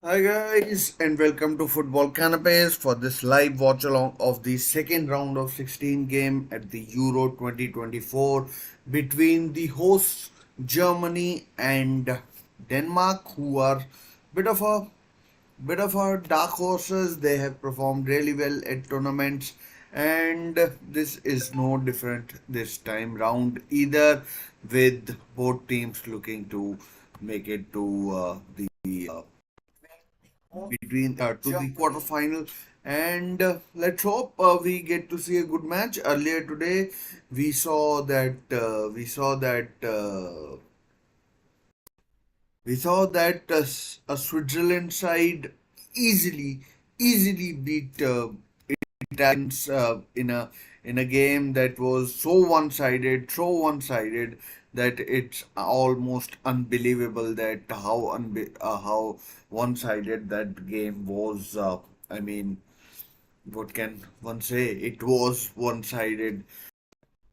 Hi guys, and welcome to Football Canapes for this live watch along of the second round of 16 game at the Euro 2024 between the hosts Germany and Denmark, who are bit of a bit of our dark horses. They have performed really well at tournaments, and this is no different this time round either, with both teams looking to make it to the between to the quarterfinal. And let's hope we get to see a good match. Earlier today, we saw that a Switzerland side easily easily beat Italians in a game that was so one-sided that it's almost unbelievable that how one-sided that game was. I mean, what can one say? It was one-sided.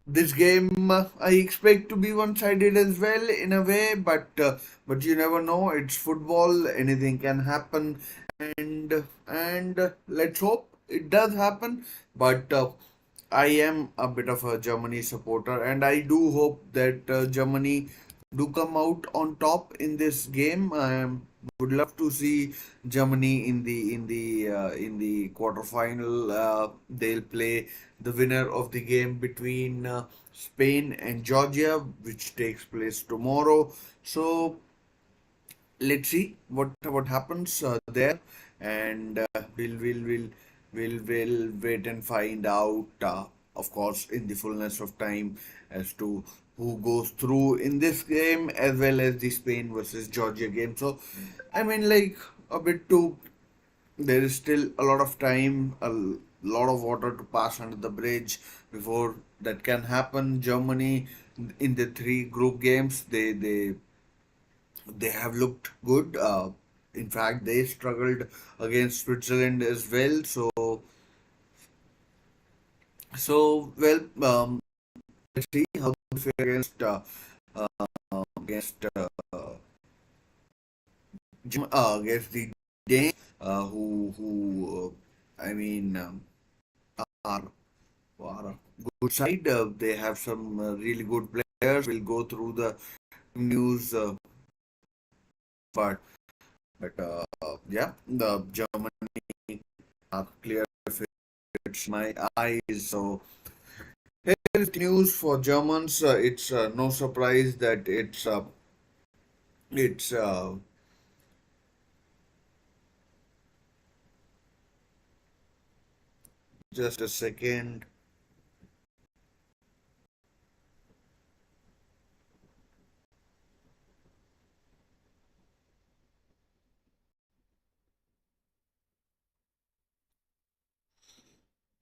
This game I expect to be one-sided as well in a way, but you never know. It's football; anything can happen, and let's hope it does happen. But I am a bit of a Germany supporter, and I do hope that Germany do come out on top in this game. I would love to see Germany in the quarterfinal. They'll play the winner of the game between Spain and Georgia, which takes place tomorrow. So let's see what happens there, and we'll wait and find out. Of course, in the fullness of time, as to who goes through in this game as well as the Spain versus Georgia game. So, I mean, like a bit too. There is still a lot of time, a lot of water to pass under the bridge before that can happen. Germany in the three group games, they have looked good. In fact, they struggled against Switzerland as well. Well, let's see how they fare against the Danes, who I mean, are are a good side. They have some really good players. We'll go through the news, but yeah, the Germany are clear fits my eyes. So here is the news for Germans. It's no surprise that it's just a second.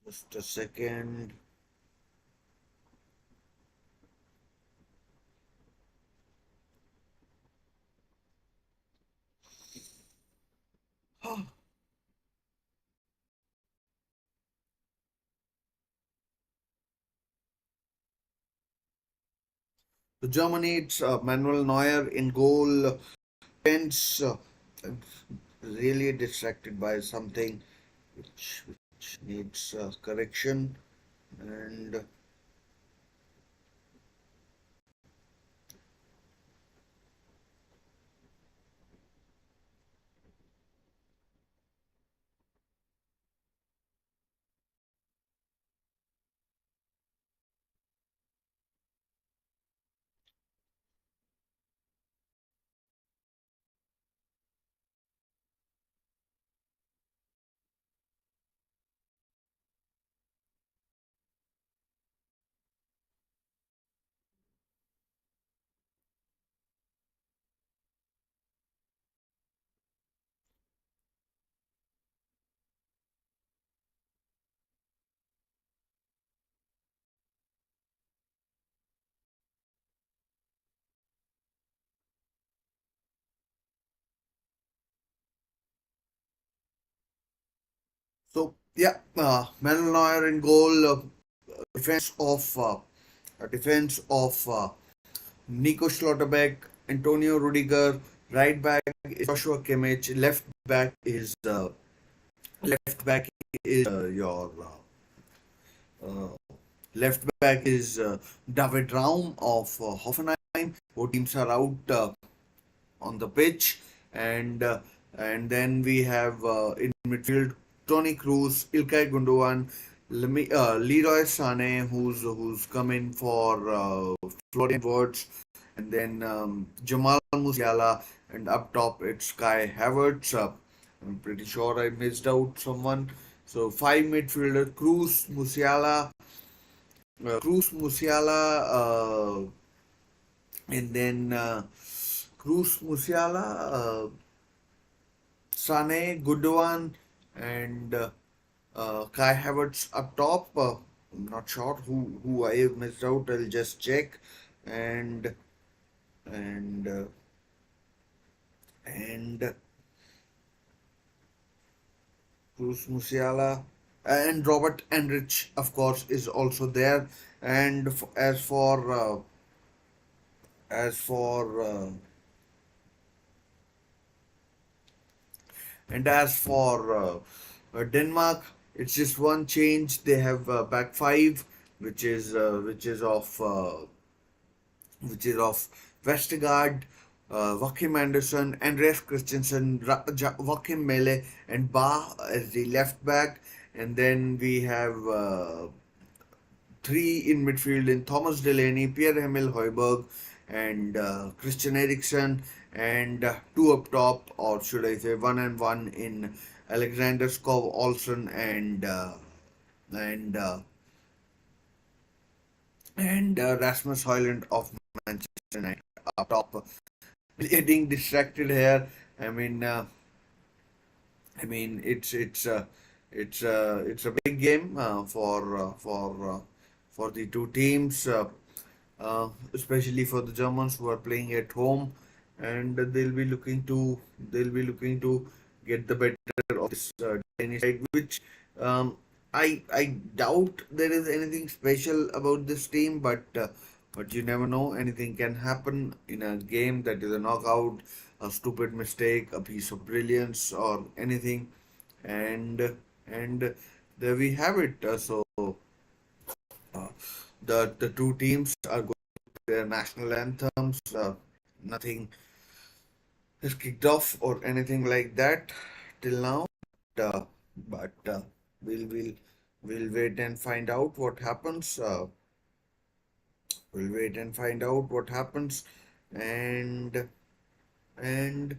Just a second. So Germany, it's Manuel Neuer in goal. Pence really distracted by something which needs correction. And so yeah, Manuel Neuer in goal. Defense of defense of Nico Schlotterbeck, Antonio Rudiger. Right back is Joshua Kimmich. Left back is left back is your uh, left back is David Raum of Hoffenheim. Both teams are out on the pitch, and uh, and then we have in midfield Tony Cruz, Ilkay Gundogan, Leroy Sané, who's come in for Florian Wirtz, and then Jamal Musiala, and up top it's Kai Havertz. I'm pretty sure I missed out someone. So five midfielder: Cruz, Musiala, and then Cruz, Musiala, Sane, Gundogan, and Kai Havertz up top. I'm not sure who I have missed out. I'll just check, and and and Cruz, Musiala, and Robert Enrich, of course, is also there. And as for And as for Denmark, it's just one change. They have back five, which is uh, which is of uh, which is of Vestergaard, Joachim Andersen, Andreas Christensen, Joachim Mele, and Ba as the left back. And then we have three in midfield in Thomas Delaney, Pierre-Emil Højbjerg, and Christian Eriksen, and two up top, or should I say one and one in Alexander Skov Olsen and uh, and Rasmus Højlund of Manchester United up top. Getting distracted here. I mean, uh, it's a big game for the two teams, especially for the Germans who are playing at home, and they'll be looking to get the better of this Danish side, which um, I doubt there is anything special about this team, but you never know. Anything can happen in a game that is a knockout, a stupid mistake, a piece of brilliance, or anything, and there we have it. Uh, the two teams are going to their national anthems. Nothing is kicked off or anything like that till now. Uh, but we'll we'll wait and find out what happens. We'll wait and find out what happens, and and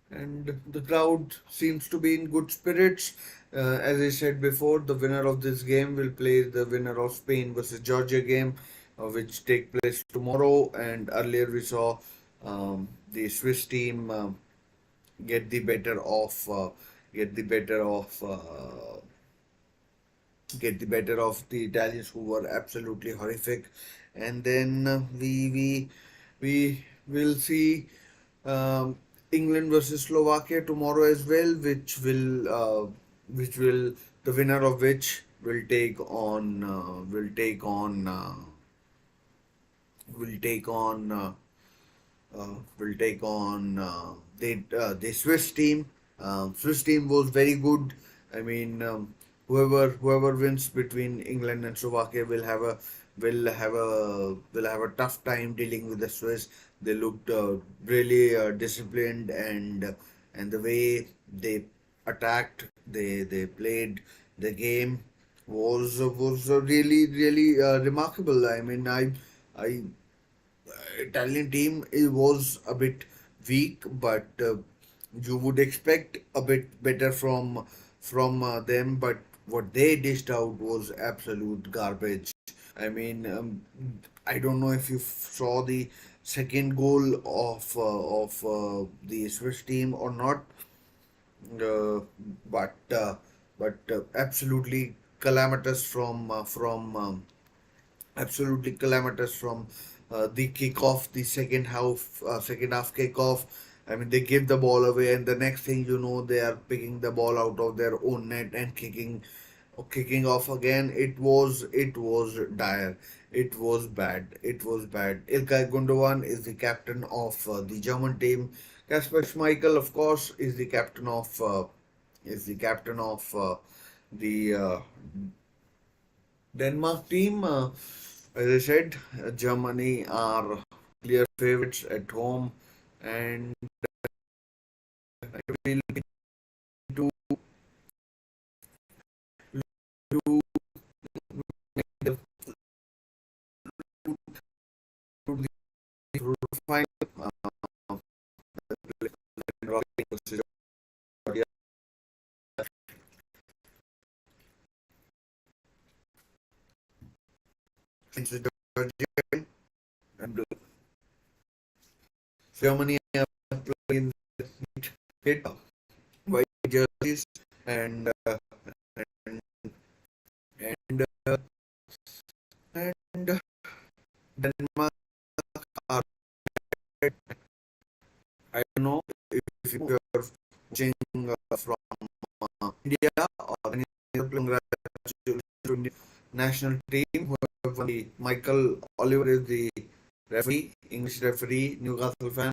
and the crowd seems to be in good spirits. As I said before, the winner of this game will play the winner of Spain versus Georgia game, which take place tomorrow. And earlier we saw the Swiss team get the better of get the better of get the better of the Italians, who were absolutely horrific. And then we will see um, England versus Slovakia tomorrow as well, which will the winner of which will take on will take on the Swiss team. Swiss team was very good. I mean, whoever wins between England and Slovakia will have a tough time dealing with the Swiss. They looked really disciplined, and the way they attacked, they played the game was really remarkable. I mean, I Italian team it was a bit weak, but you would expect a bit better from them. But what they dished out was absolute garbage. I mean, I don't know if you saw the second goal of the Swiss team or not, uh, but absolutely calamitous absolutely calamitous from the kickoff, the second half kickoff. I mean, they give the ball away, and the next thing you know, they are picking the ball out of their own net and kicking off again. It was dire. It was bad. It was bad. Ilkay Gundogan is the captain of the German team, Kasper Schmeichel, of course, is the captain of the Denmark team. As I said, Germany are clear favorites at home, and we'll get to to the to the final. And Germany are playing hit white jerseys and and and, and Denmark are red. I don't know if you're watching from India or any other congratulations to Indian national team who have won. The Michael Oliver is the referee, English referee, Newcastle fan,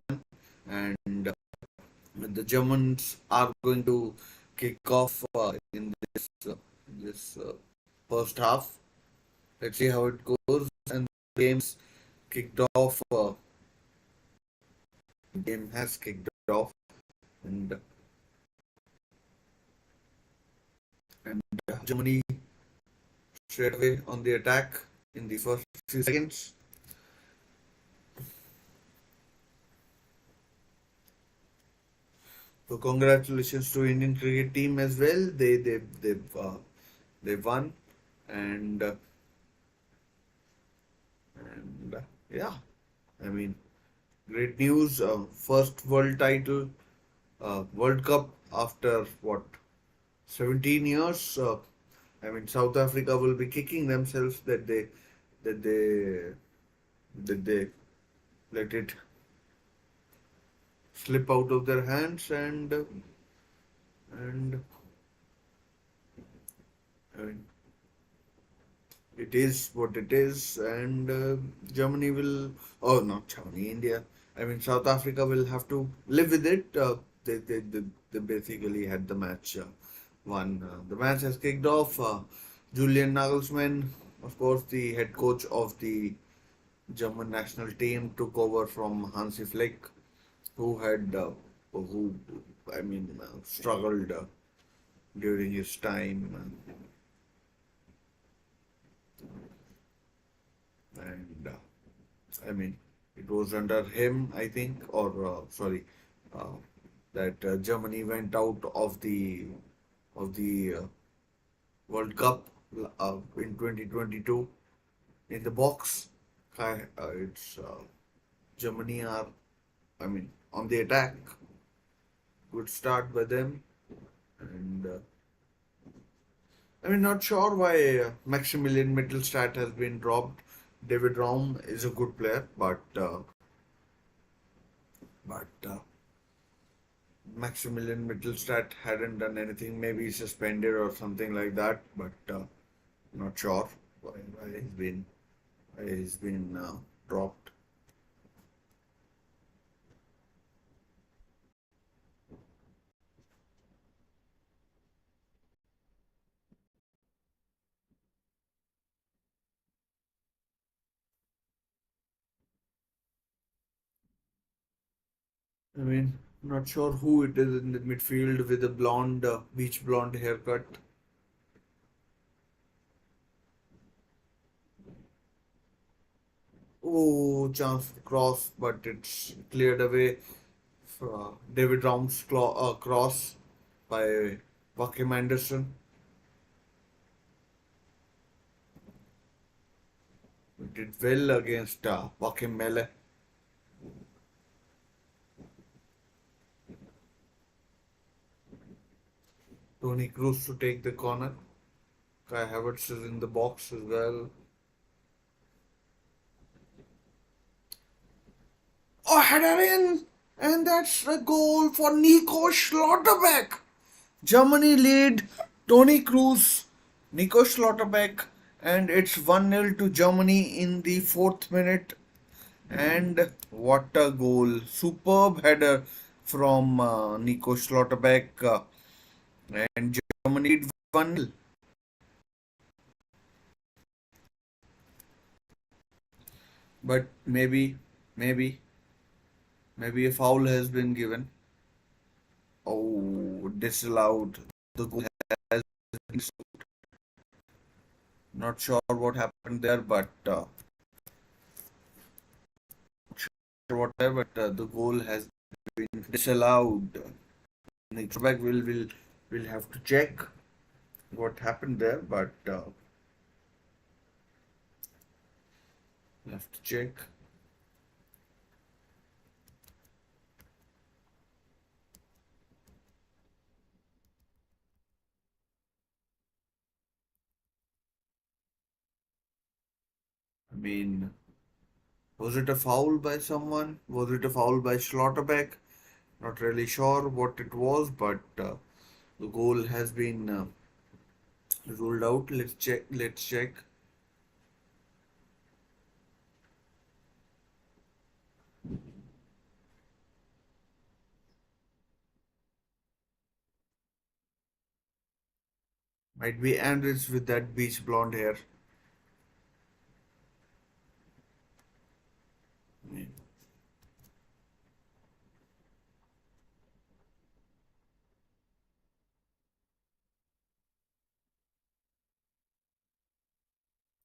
and the Germans are going to kick off in this first half. Let's see how it goes. And the game's kicked off. The game has kicked off, and and Germany straight away on the attack in the first few seconds. So congratulations to Indian cricket team as well. They won, and yeah, I mean great news. First world title, World Cup after what 17 years. I mean South Africa will be kicking themselves that they that they let it slip out of their hands, and I mean it is what it is, and Germany will, oh, not Germany, India. I mean, South Africa will have to live with it. They basically had the match won. The match has kicked off. Julian Nagelsmann, of course, the head coach of the German national team, took over from Hansi Flick, who I mean, struggled during his time. And I mean, it was under him, I think, or sorry, uh, that Germany went out of the World Cup in 2022 in the box. It's Germany are, I mean, on the attack. Good start by them, and I mean, not sure why Maximilian Mittelstadt has been dropped. David Raum is a good player, but Maximilian Mittelstadt hadn't done anything, maybe suspended or something like that, but not sure why he's been dropped. I mean, not sure who it is in the midfield with a blonde, beach blonde haircut. Oh, chance for cross, but it's cleared away. David Raum's cross by Joachim Anderson. He did well against Joachim Mele. Tony Cruz to take the corner. Kai Havertz is in the box as well. Oh, header in! And that's the goal for Nico Schlotterbeck. Germany lead Tony Cruz, Nico Schlotterbeck, and it's 1-0 to Germany in the fourth minute. And what a goal! Superb header from Nico Schlotterbeck, and Germany did 1-0. But maybe a foul has been given. Oh, disallowed. The goal has been not sure what happened there, but the goal has been disallowed. The quarterback will have to check what happened there, but we'll have to check. I mean, was it a foul by someone? Was it a foul by Schlotterbeck? Not really sure what it was, but the goal has been ruled out. Let's check. Let's check. Might be Andres with that beach blonde hair. I mean,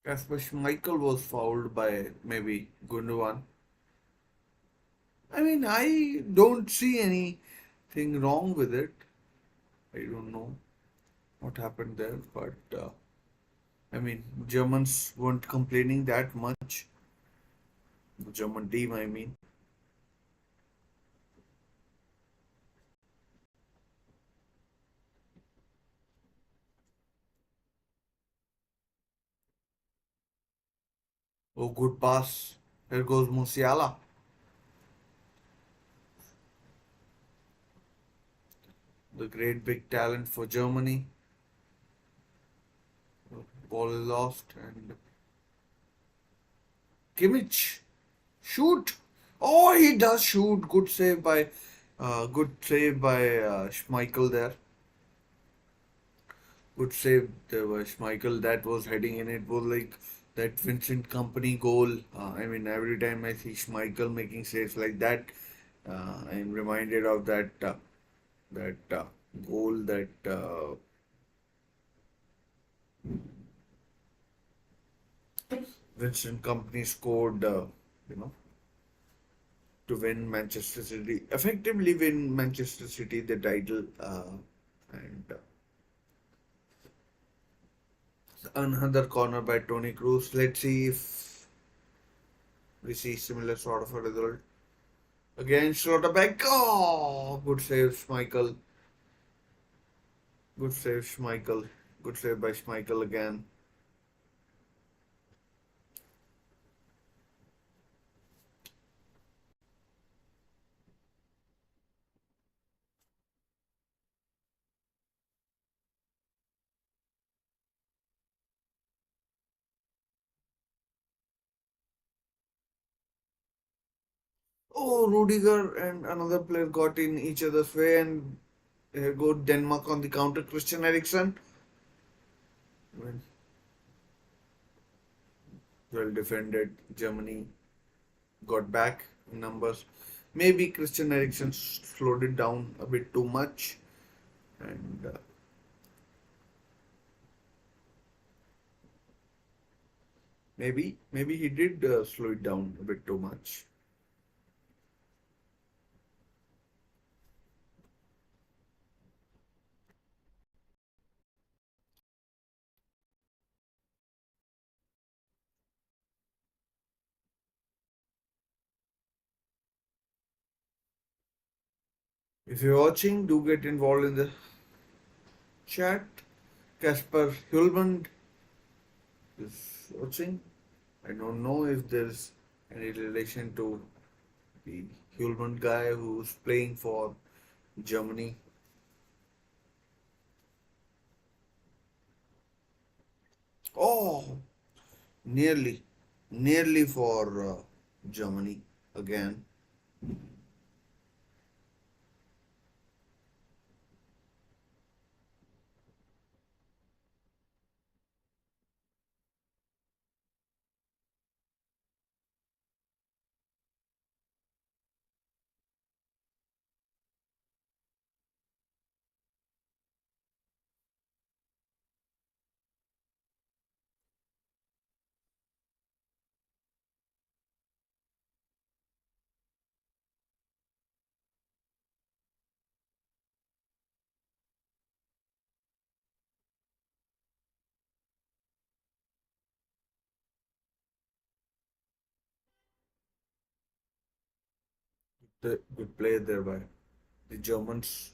Kasper Schmeichel was fouled by maybe Gundogan. I mean, I don't see anything wrong with it. I don't know what happened there, but I mean, Germans weren't complaining that much. The German team, I mean. Oh, good pass. Here goes Musiala, the great big talent for Germany. Ball is lost and Kimmich, shoot! Oh, he does shoot. Good save by Schmeichel there. Good save there by Schmeichel. That was heading in. It was like that Vincent Company goal. I mean, every time I see Schmeichel making saves like that, I'm reminded of that goal that Vincent Company scored. You know, to win Manchester City, effectively win Manchester City the title. And another corner by Tony Cruz. Let's see if we see similar sort of a result. Again, Schlotterbeck. Oh, good save, Schmeichel. Good save, Schmeichel. Good save by Schmeichel again. Oh, Rudiger and another player got in each other's way, and here go Denmark on the counter. Christian Eriksen. Well, well defended. Germany got back in numbers. Maybe Christian Eriksen slowed it down a bit too much, and maybe he did slow it down a bit too much. If you're watching, do get involved in the chat. Casper Hulmand is watching. I don't know if there's any relation to the Hulmand guy who's playing for Germany. Oh, nearly, nearly for Germany again. The good play there by the Germans.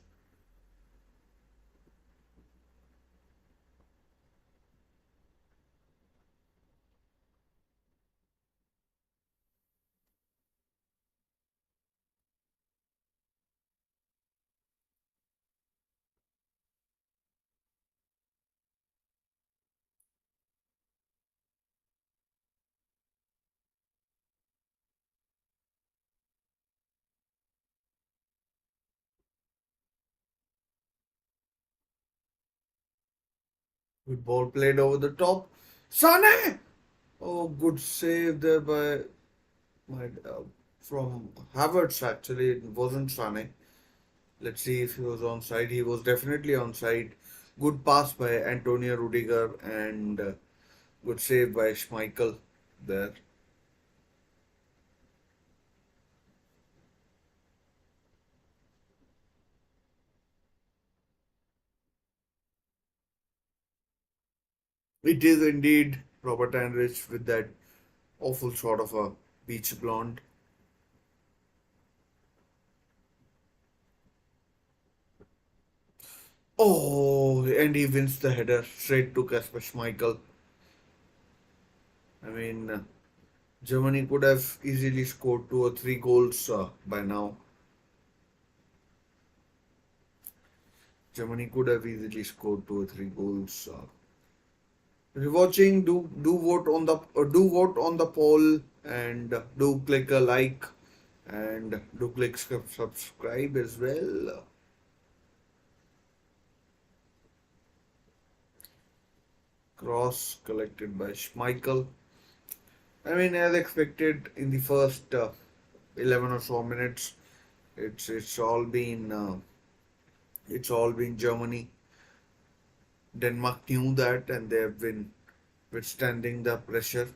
Good ball played over the top. Sane! Oh, good save there by from Havertz actually. It wasn't Sane. Let's see if he was onside. He was definitely onside. Good pass by Antonio Rudiger and good save by Schmeichel there. It is indeed Robert Heinrich with that awful shot of a beach blonde. Oh, and he wins the header straight to Kasper Schmeichel. I mean, Germany could have easily scored 2 or 3 goals by now. Germany could have easily scored 2 or 3 goals. Rewatching, do vote on the poll and do click a like and do click subscribe as well. Cross collected by Schmeichel. I mean, as expected in the first 11 or so minutes, it's all been Germany. Denmark knew that, and they have been withstanding the pressure.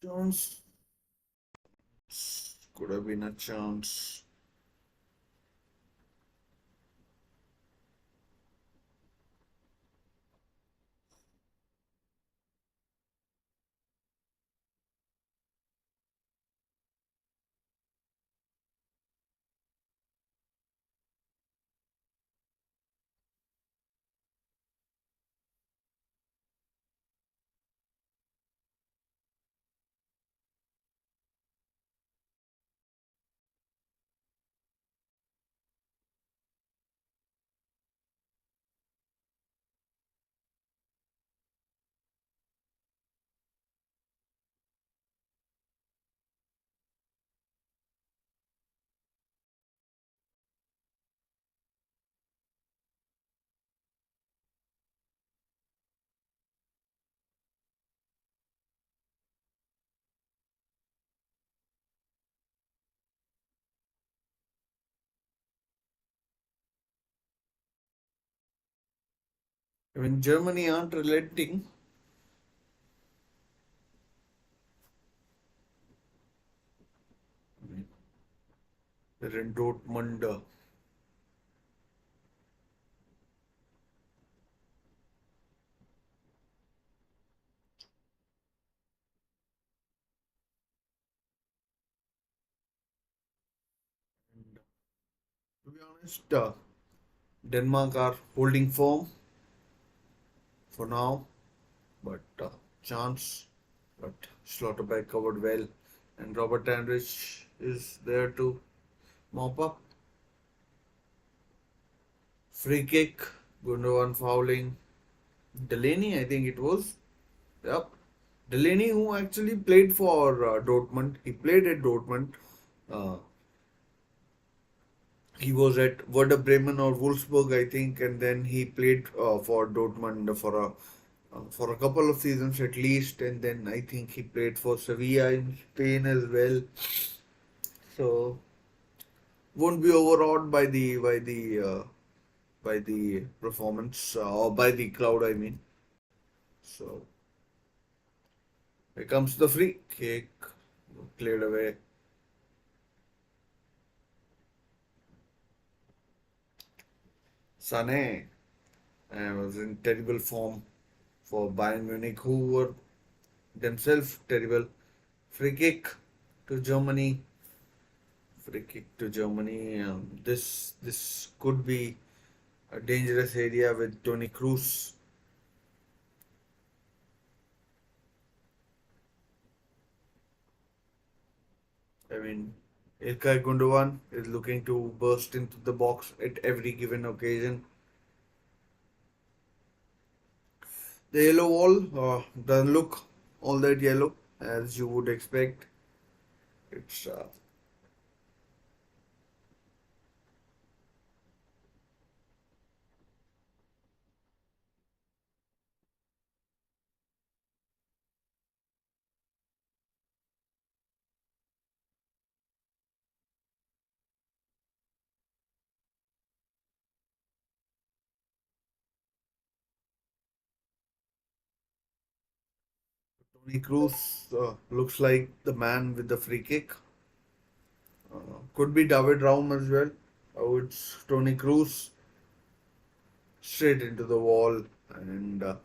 Chance could have been a chance. I mean, Germany aren't relenting. They're in Dortmund. To be honest, Denmark are holding firm for now, but chance. But Schlotterbeck covered well, and Robert Andrich is there to mop up. Free kick, Gundogan fouling. Delaney, I think it was. Yep. Delaney, who actually played for Dortmund, he played at Dortmund. Uh, he was at Werder Bremen or Wolfsburg, I think, and then he played for Dortmund for a couple of seasons at least, and then I think he played for Sevilla in Spain as well. So won't be overawed by the performance or by the crowd. I mean, so here comes the free kick, cleared away. Sané was in terrible form for Bayern Munich, who were themselves terrible. Free kick to Germany. Free kick to Germany. This could be a dangerous area with Tony Cruz. I mean, Ilkay Gundogan is looking to burst into the box at every given occasion. The yellow wall doesn't look all that yellow as you would expect. It's Tony Cruz looks like the man with the free kick. Could be David Raum as well. Oh, it's Tony Cruz straight into the wall, and about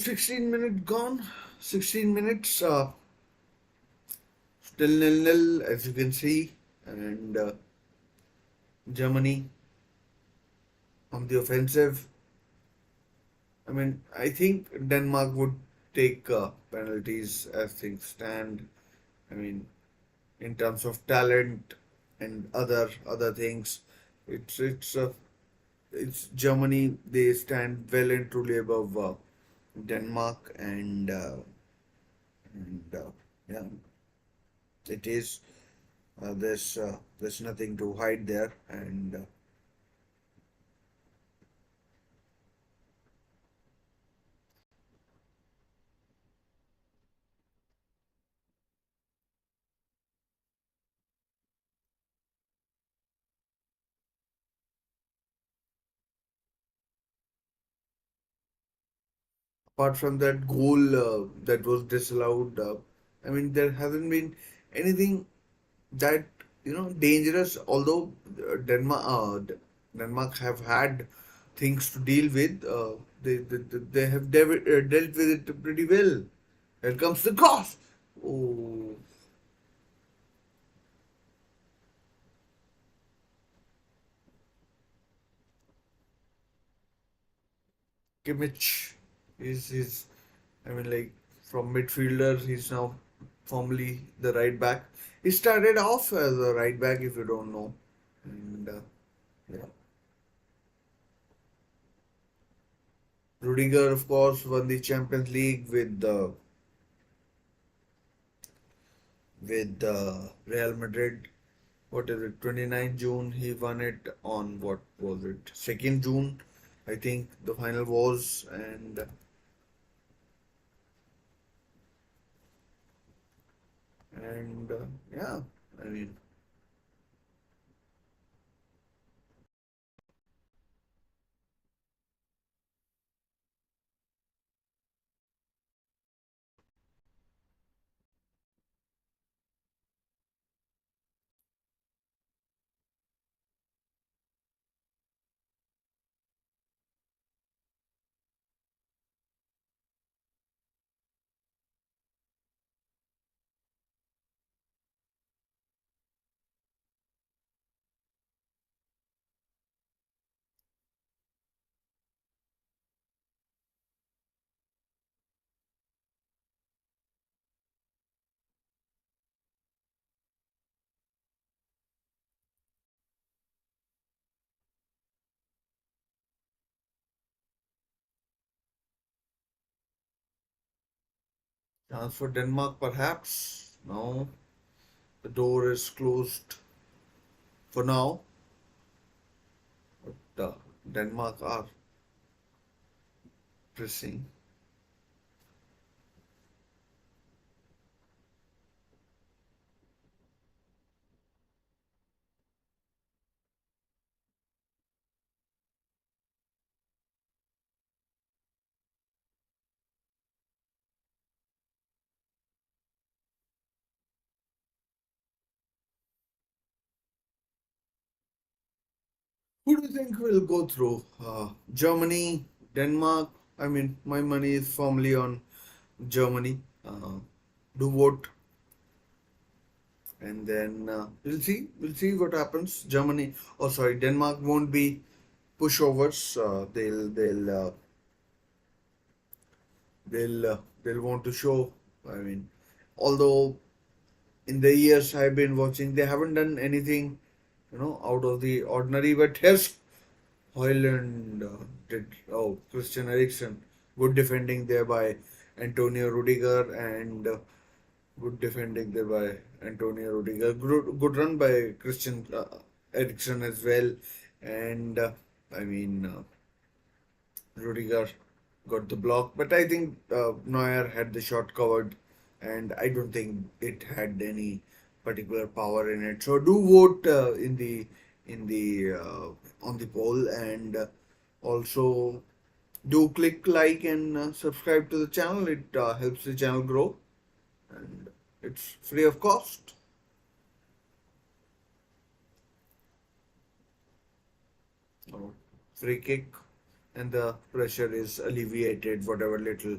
16 minutes gone. 16 minutes, still nil-nil as you can see, and Germany on the offensive. I mean, I think Denmark would take penalties as things stand. I mean, in terms of talent and other things, it's it's Germany. They stand well and truly above Denmark, and yeah, it is. There's nothing to hide there, and apart from that goal that was disallowed, I mean there hasn't been anything that dangerous. Although Denmark have had things to deal with, they have dealt with it pretty well. Here comes the cross. Oh, Kimmich is I mean, like from midfielder, he's now formerly the right back. He started off as a right back, if you don't know, and yeah. Rudiger, of course, won the Champions League with Real Madrid. What is it? 29th June. He won it on what was it? 2nd June, I think the final was, and yeah. I mean, chance for Denmark, perhaps. No, the door is closed. for now, uh, Denmark are pressing. Who do you think will go through? Germany, Denmark? I mean, my money is firmly on Germany. Do vote, and then we'll see. We'll see what happens. Germany, oh sorry, Denmark won't be pushovers. They'll want to show. I mean, although in the years I've been watching, they haven't done anything, out of the ordinary. But here's Hoyland did. Oh, Christian Eriksen, good defending there by Antonio Rudiger, and good defending there by Antonio Rudiger. Good run by Christian Eriksen as well, and I mean. Rudiger got the block, but I think Neuer had the shot covered, and I don't think it had any particular power in it. So do vote in the on the poll, and also do click like and subscribe to the channel. It helps the channel grow, and it's free of cost. So, free kick, and the pressure is alleviated, whatever little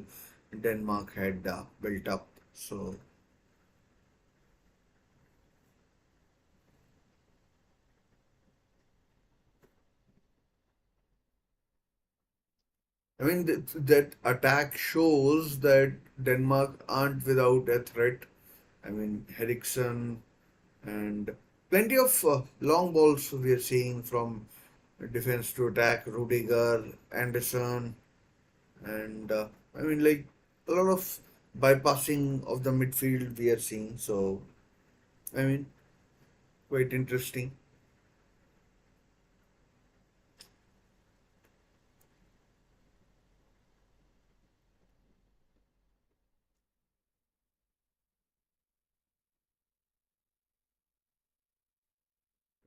Denmark had built up. So, I mean, that attack shows that Denmark aren't without a threat. I mean, Henriksen and plenty of long balls we are seeing from defense to attack. Rudiger, Anderson, and I mean, like a lot of bypassing of the midfield we are seeing. So, I mean, quite interesting.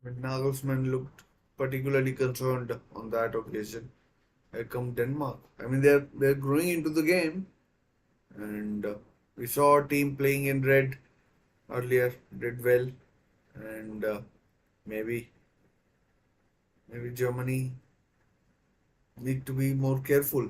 When Nagelsmann looked particularly concerned on that occasion. Here come Denmark. I mean, they're growing into the game, and we saw a team playing in red earlier did well, and maybe Germany need to be more careful.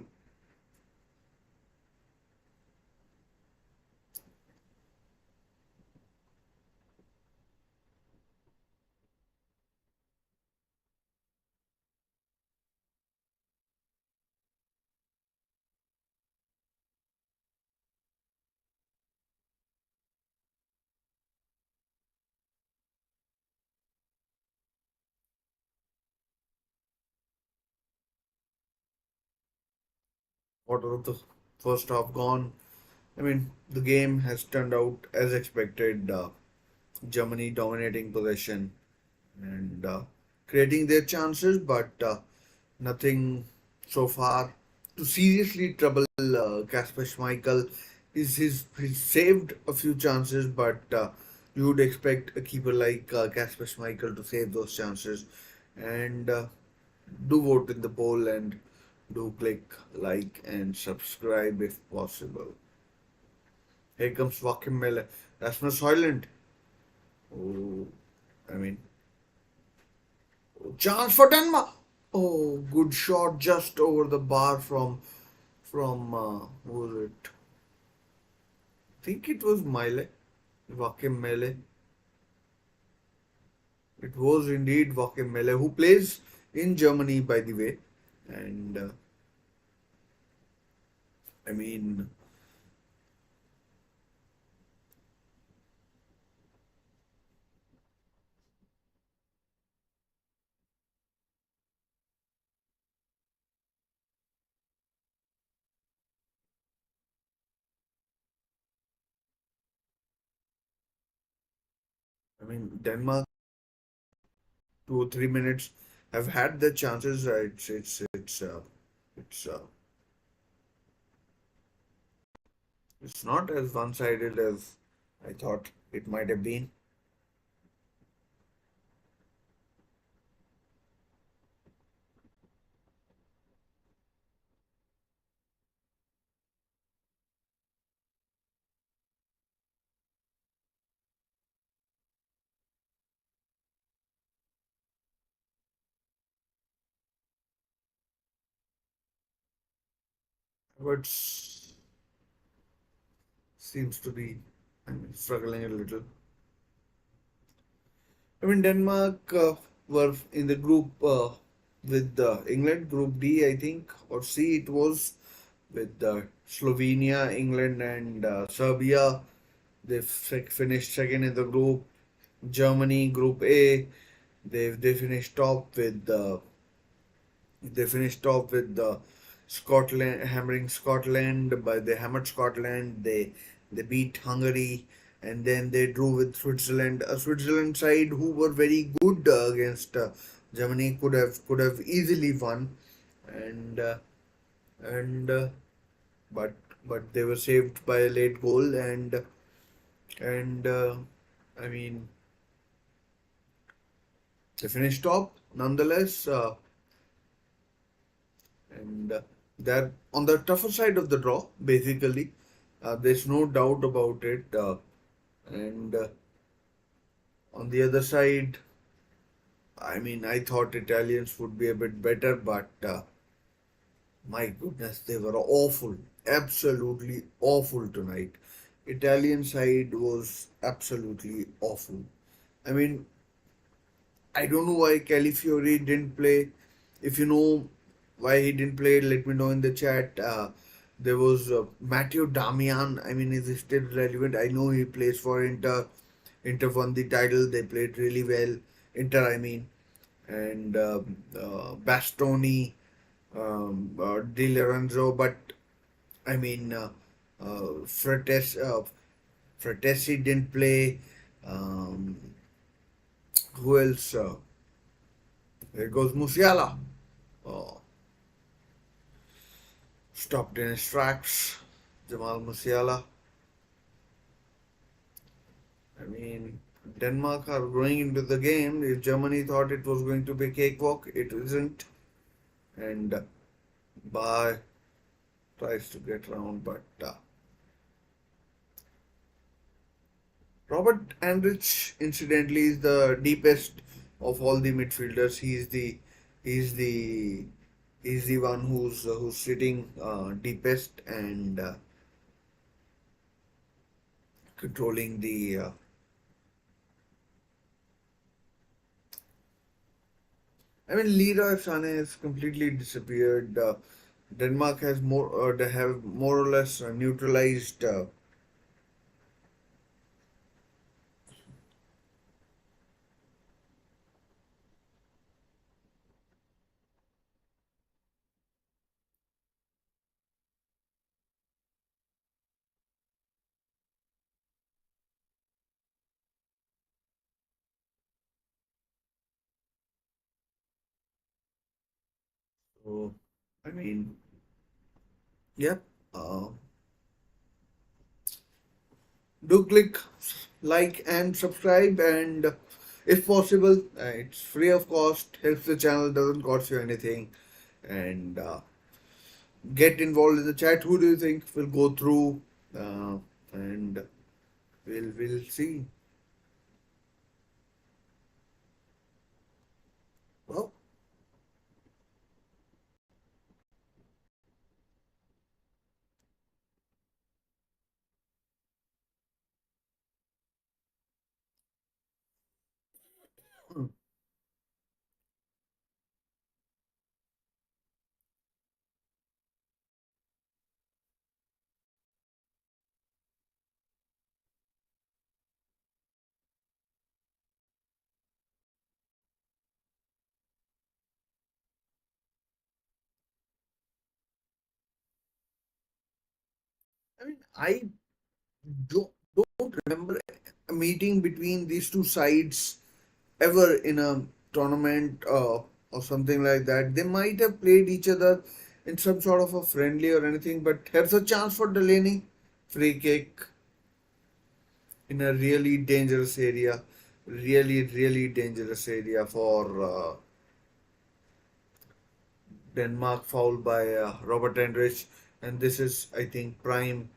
Quarter of the first half gone. I mean, the game has turned out as expected. Germany dominating possession and creating their chances, but nothing so far to seriously trouble Kasper Schmeichel. He's saved a few chances, but you would expect a keeper like Kasper Schmeichel to save those chances. And do vote in the poll, and do click like and subscribe if possible. Here comes Joachim Mele. Rasmus Højlund. Oh, I mean, chance for Denmark. Oh, good shot just over the bar from who was it? I think it was Mile, Joachim Mele. It was indeed Joachim Mele, who plays in Germany, by the way. And I mean, Denmark 2 or 3 minutes have had their chances. It's it's not as one-sided as I thought it might have been. But seems to be, I mean, struggling a little. I mean, Denmark were in the group with England, Group D, I think, or C it was, with Slovenia, England, and Serbia. They finished second in the group. Germany, Group A, they finished top with Scotland, hammering Scotland. But they hammered Scotland. They beat Hungary, and then they drew with Switzerland. A Switzerland side who were very good against Germany, could have easily won, and and but they were saved by a late goal, and I mean they finished top nonetheless. And they're on the tougher side of the draw, basically. There's no doubt about it. And on the other side, I mean, I thought Italians would be a bit better, but my goodness, they were awful, absolutely awful tonight. Italian side was absolutely awful. I mean, I don't know why Califiori didn't play. If you know why he didn't play, let me know in the chat. There was Matteo Damian. I mean, is he still relevant? I know he plays for Inter. Inter won the title. They played really well. Inter, I mean, and Bastoni, Di Lorenzo. But I mean, Fratesi didn't play. Um, who else? There goes Musiala. Uh, Stopped in his tracks. Jamal Musiala. I mean, Denmark are going into the game. If Germany thought it was going to be cakewalk, it isn't. And Bar tries to get round, but Robert Andrich, incidentally, is the deepest of all the midfielders. He's the he's the one who's sitting deepest and controlling the I mean, Leroy Sané has completely disappeared. Denmark has they have more or less neutralized. So, I mean, yep. Uh, do click like and subscribe, and if possible, it's free of cost. Helps the channel, doesn't cost you anything, and get involved in the chat. Who do you think will go through? And we'll see. Well. I mean, I don't remember a meeting between these two sides ever in a tournament or something like that. They might have played each other in some sort of a friendly or anything, but here's a chance for Delaney. Free kick in a really dangerous area. Really, really dangerous area for Denmark, fouled by Robert Enrich. And this is, I think, prime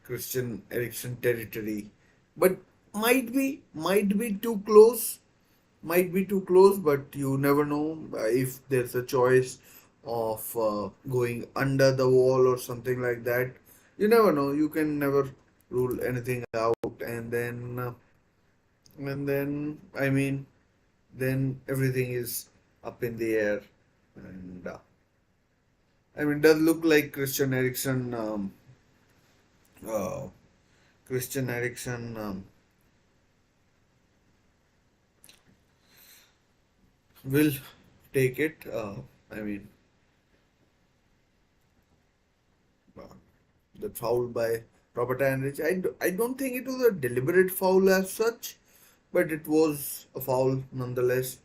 Christian Eriksen territory. But might be too close, might be too close, but you never know if there's a choice of going under the wall or something like that. You never know. You can never rule anything out, and then I mean, then everything is up in the air, and I mean, it does look like uh, Christian Eriksen will take it. I mean, uh, the foul by Robert Heinrich. I don't think it was a deliberate foul as such, but it was a foul nonetheless.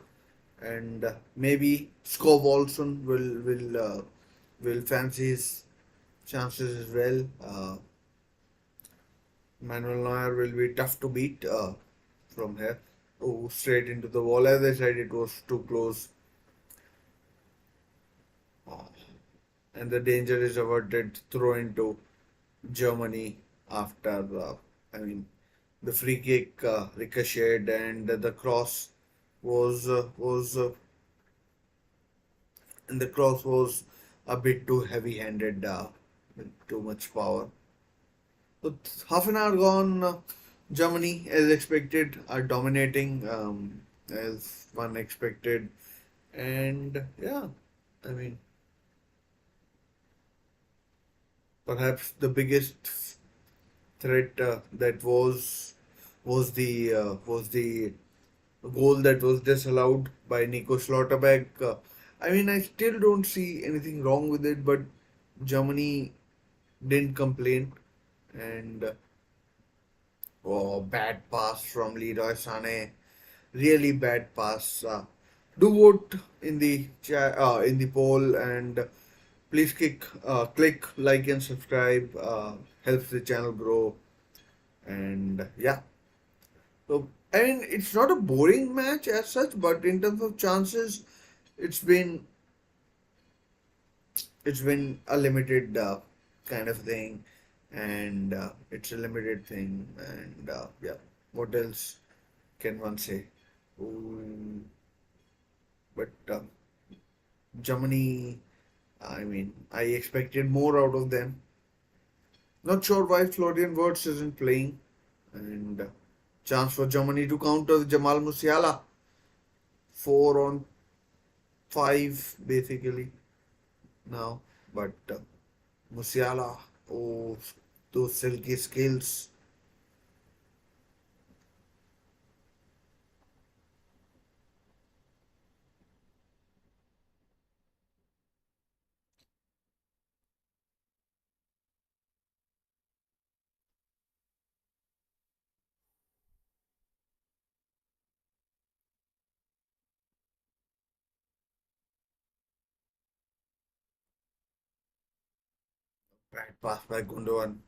And maybe Skov Olsen will fancy his chances as well. Manuel Neuer will be tough to beat from here. Oh, straight into the wall. As I said, it was too close. Uh, and the danger is averted. Throw into Germany after, I mean, the free kick ricocheted and the cross was and the cross was a bit too heavy-handed with too much power. So half an hour gone. Germany, as expected, are dominating as one expected, and yeah, I mean, perhaps the biggest threat that was the goal that was disallowed by Nico Schlotterbeck. I mean, I still don't see anything wrong with it, but Germany didn't complain, and oh, bad pass from Leroy Sané, really bad pass. Do vote in the in the poll, and please click like and subscribe. Helps the channel grow, and yeah. So I mean, it's not a boring match as such, but in terms of chances, it's been it's been a limited kind of thing, and it's a limited thing, and yeah. What else can one say? Mm, but Germany, I mean, I expected more out of them. Not sure why Florian Wirtz isn't playing, and chance for Germany to counter Jamal Musiala, 4 on 5 basically now, but Musiala, oh, those silky skills. Bad pass by Gundogan.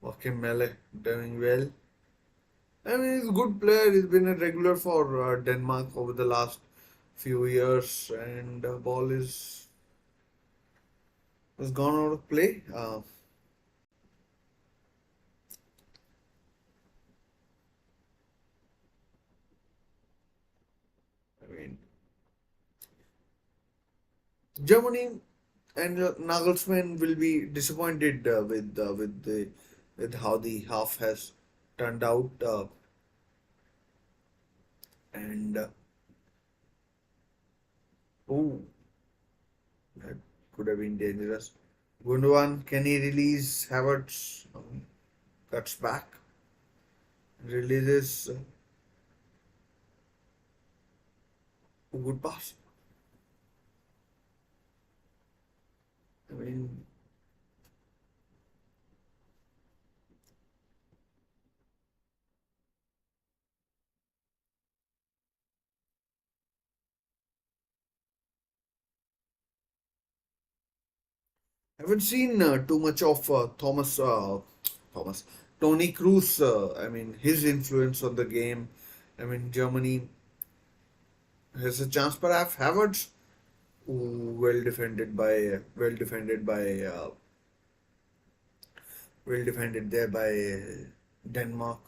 Joachim Mele doing well. I mean, he's a good player. He's been a regular for Denmark over the last few years, and ball is has gone out of play. I mean, Germany and Nagelsmann will be disappointed with how the half has turned out, and oh, that could have been dangerous. Gundogan, can he release Havertz? Cuts back, releases a good pass. I mean, Haven't seen too much of Thomas Tony Cruz. I mean, his influence on the game. I mean, Germany has a chance, perhaps Havertz, well defended by well defended there by Denmark.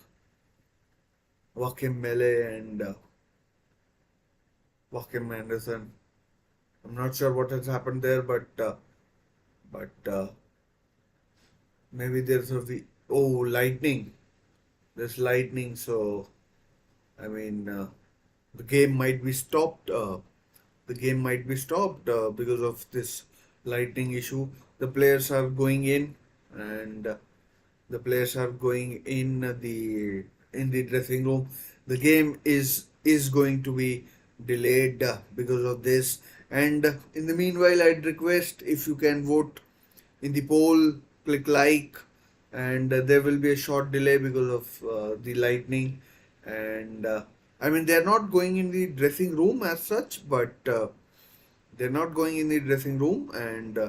Joachim Mele and Joachim Anderson. I'm not sure what has happened there, but maybe there's lightning. There's lightning, so I mean the game might be stopped. The game might be stopped because of this lightning issue. The players are going in, and the players are going in the dressing room. The game is going to be delayed because of this. And in the meanwhile, I'd request if you can vote in the poll, click like, and there will be a short delay because of the lightning. And I mean, they're not going in the dressing room as such, but they're not going in the dressing room, and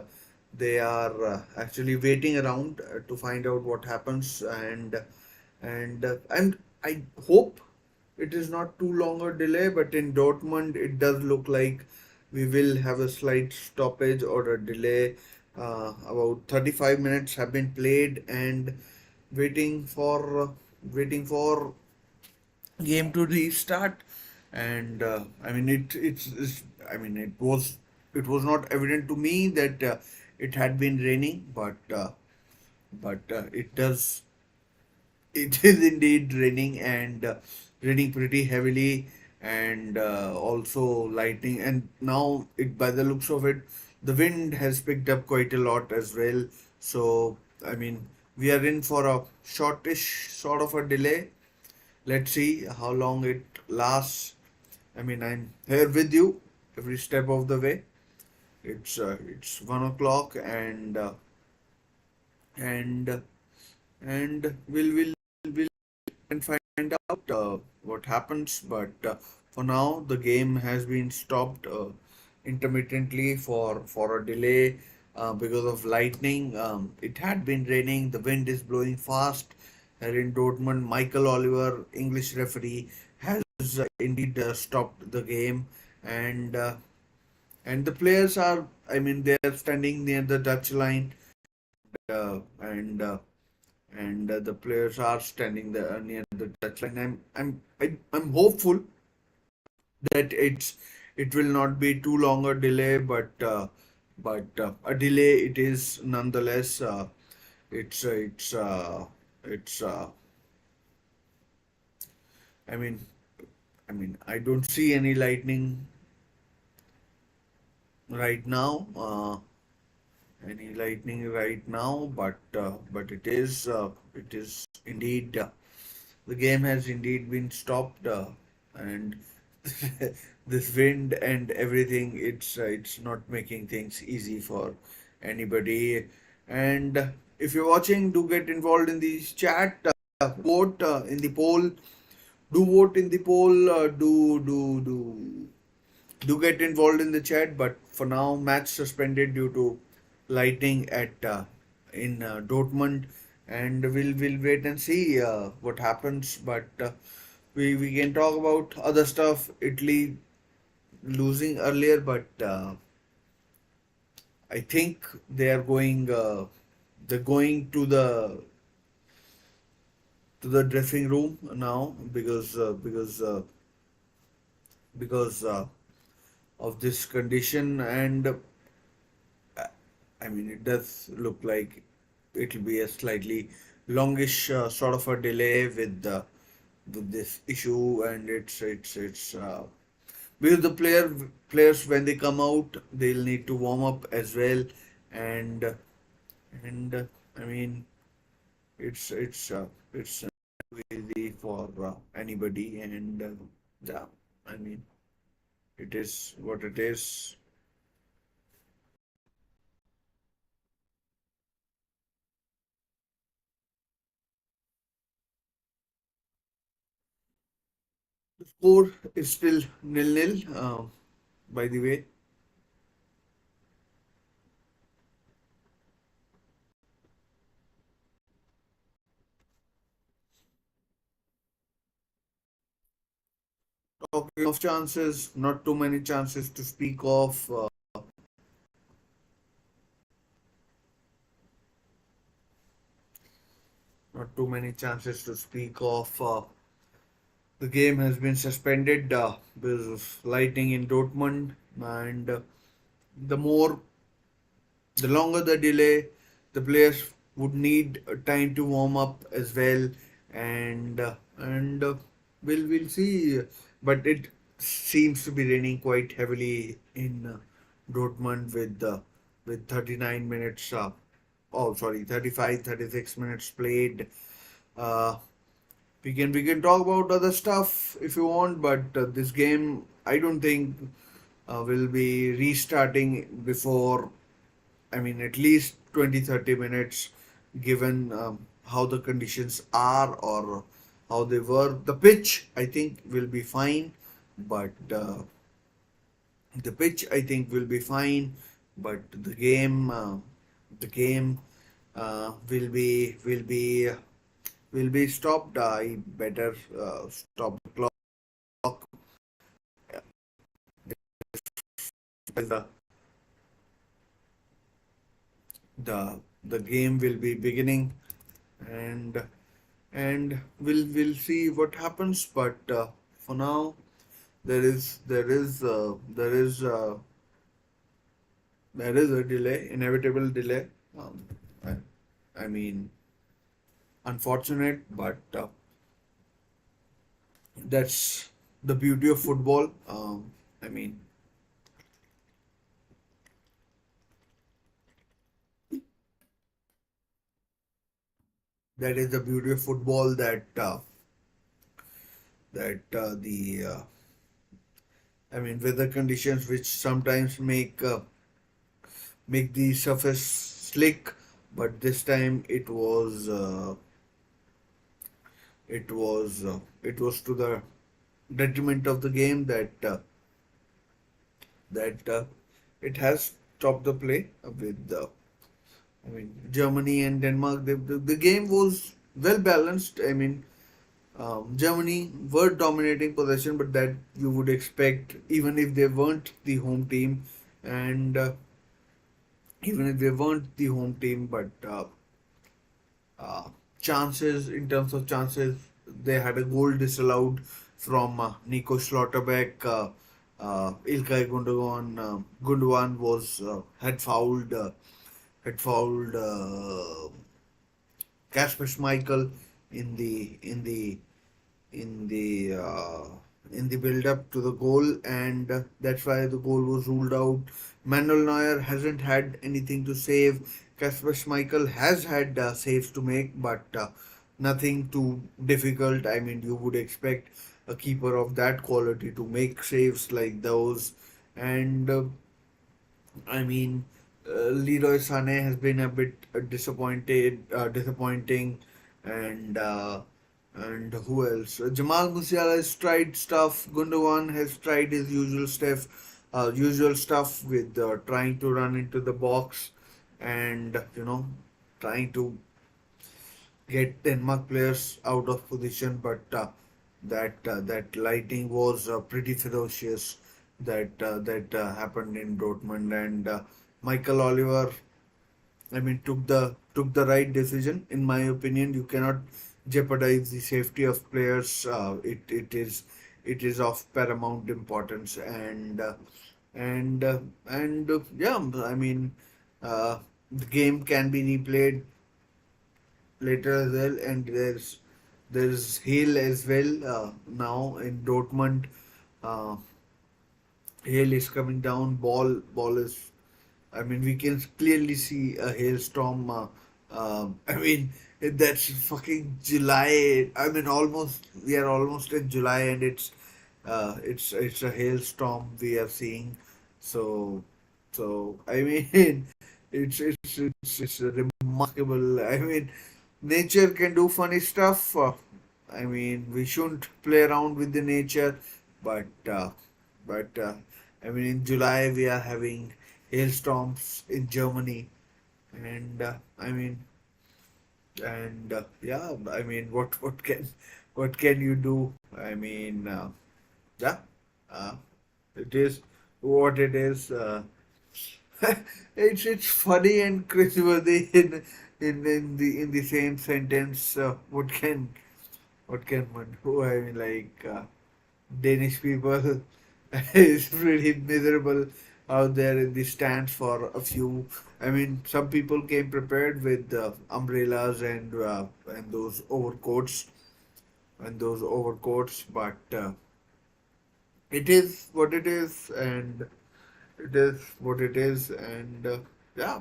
they are actually waiting around to find out what happens. And I hope it is not too long a delay, but in Dortmund it does look like we will have a slight stoppage or a delay. About 35 minutes have been played, and waiting for waiting for game to restart. And I mean it's I mean it was not evident to me that it had been raining, but it is indeed raining, and raining pretty heavily, and also lightning. And now, it by the looks of it, the wind has picked up quite a lot as well. So, I mean, we are in for a shortish sort of a delay. Let's see how long it lasts. I mean, I'm here with you every step of the way. It's 1 o'clock, and and we'll and find out what happens. But for now, the game has been stopped intermittently for a delay because of lightning. It had been raining. The wind is blowing fast here in Dortmund. Michael Oliver, English referee, has indeed stopped the game, and uh, and the players are. I mean, they are standing near the touch line, uh, and uh, and the players are standing there near the touchline. I'm hopeful that it will not be too long a delay, but a delay it is nonetheless. It's it's it's I mean I don't see any lightning right now. Any lightning right now, but it is indeed. The game has indeed been stopped, and this wind and everything, it's not making things easy for anybody. And if you're watching, do get involved in the chat. Vote in the poll. Do vote in the poll. Do get involved in the chat. But for now, match suspended due to lightning at in Dortmund, and we'll wait and see what happens. But we can talk about other stuff. Italy losing earlier, but I think they are going. They're going to the dressing room now because of this condition. And I mean, it does look like it'll be a slightly longish sort of a delay with this issue. And it's because the players, when they come out, they'll need to warm up as well. And and I mean, it's easy for anybody. And yeah, I mean, it is what it is. The score is still nil-nil. By the way, Talking of chances, not too many chances to speak of. Not too many chances to speak of. The game has been suspended because of lightning in Dortmund, and the more, the longer the delay, the players would need time to warm up as well, and we'll see. But it seems to be raining quite heavily in Dortmund with 39 minutes. Oh, sorry, 35, 36 minutes played. Uh, we can talk about other stuff if you want, but this game I don't think will be restarting before, I mean, at least 20-30 minutes, given how the conditions are or how they were. The pitch, I think, will be fine, but the pitch, I think, will be fine, but the game will be stopped. I better stop the clock. The the game will be beginning, and we'll see what happens. But for now, there is a delay, inevitable delay. Um, I, I mean, unfortunate, but that's the beauty of football. I mean, that is the beauty of football, that I mean, weather conditions which sometimes make the surface slick, but this time it was to the detriment of the game that it has stopped the play with I mean, Germany and Denmark. The game was well balanced. I mean, Germany were dominating possession, but that you would expect even if they weren't the home team, and even if they weren't the home team, but uh, chances, in terms of chances, they had a goal disallowed from Nico Schlotterbeck. Ilkay Gundogan had fouled Kasper Schmeichel in the in the in the uh, in the build up to the goal, and that's why the goal was ruled out. Manuel Neuer hasn't had anything to save. Kasper Schmeichel has had saves to make, but nothing too difficult. I mean, you would expect a keeper of that quality to make saves like those, and I mean, Leroy Sané has been a bit disappointing, and who else? Jamal Musiala has tried stuff. Gundogan has tried his usual stuff with trying to run into the box, and trying to get Denmark players out of position, but that lighting was pretty ferocious. That happened in Dortmund, and Michael Oliver, I mean, took the right decision. In my opinion, you cannot jeopardize the safety of players. It is of paramount importance, and yeah, I mean, the game can be replayed later as well, and there's hail as well now in Dortmund. Uh, Hail is coming down. Ball is. I mean, we can clearly see a hailstorm. I mean, that's fucking July. I mean, almost we are almost in July, and it's a hailstorm we are seeing. So I mean, it's remarkable. I mean, nature can do funny stuff. I mean, we shouldn't play around with the nature, but I mean, in July we are having hailstorms in Germany, and yeah, I mean, what can you do? I mean, Yeah, uh, it is what it is. It's funny and cringeworthy in the same sentence. What can one do? I mean, like Danish people is pretty miserable out there in the stands for a few. I mean, some people came prepared with umbrellas and those overcoats, but it is what it is, and it is what it is, and yeah.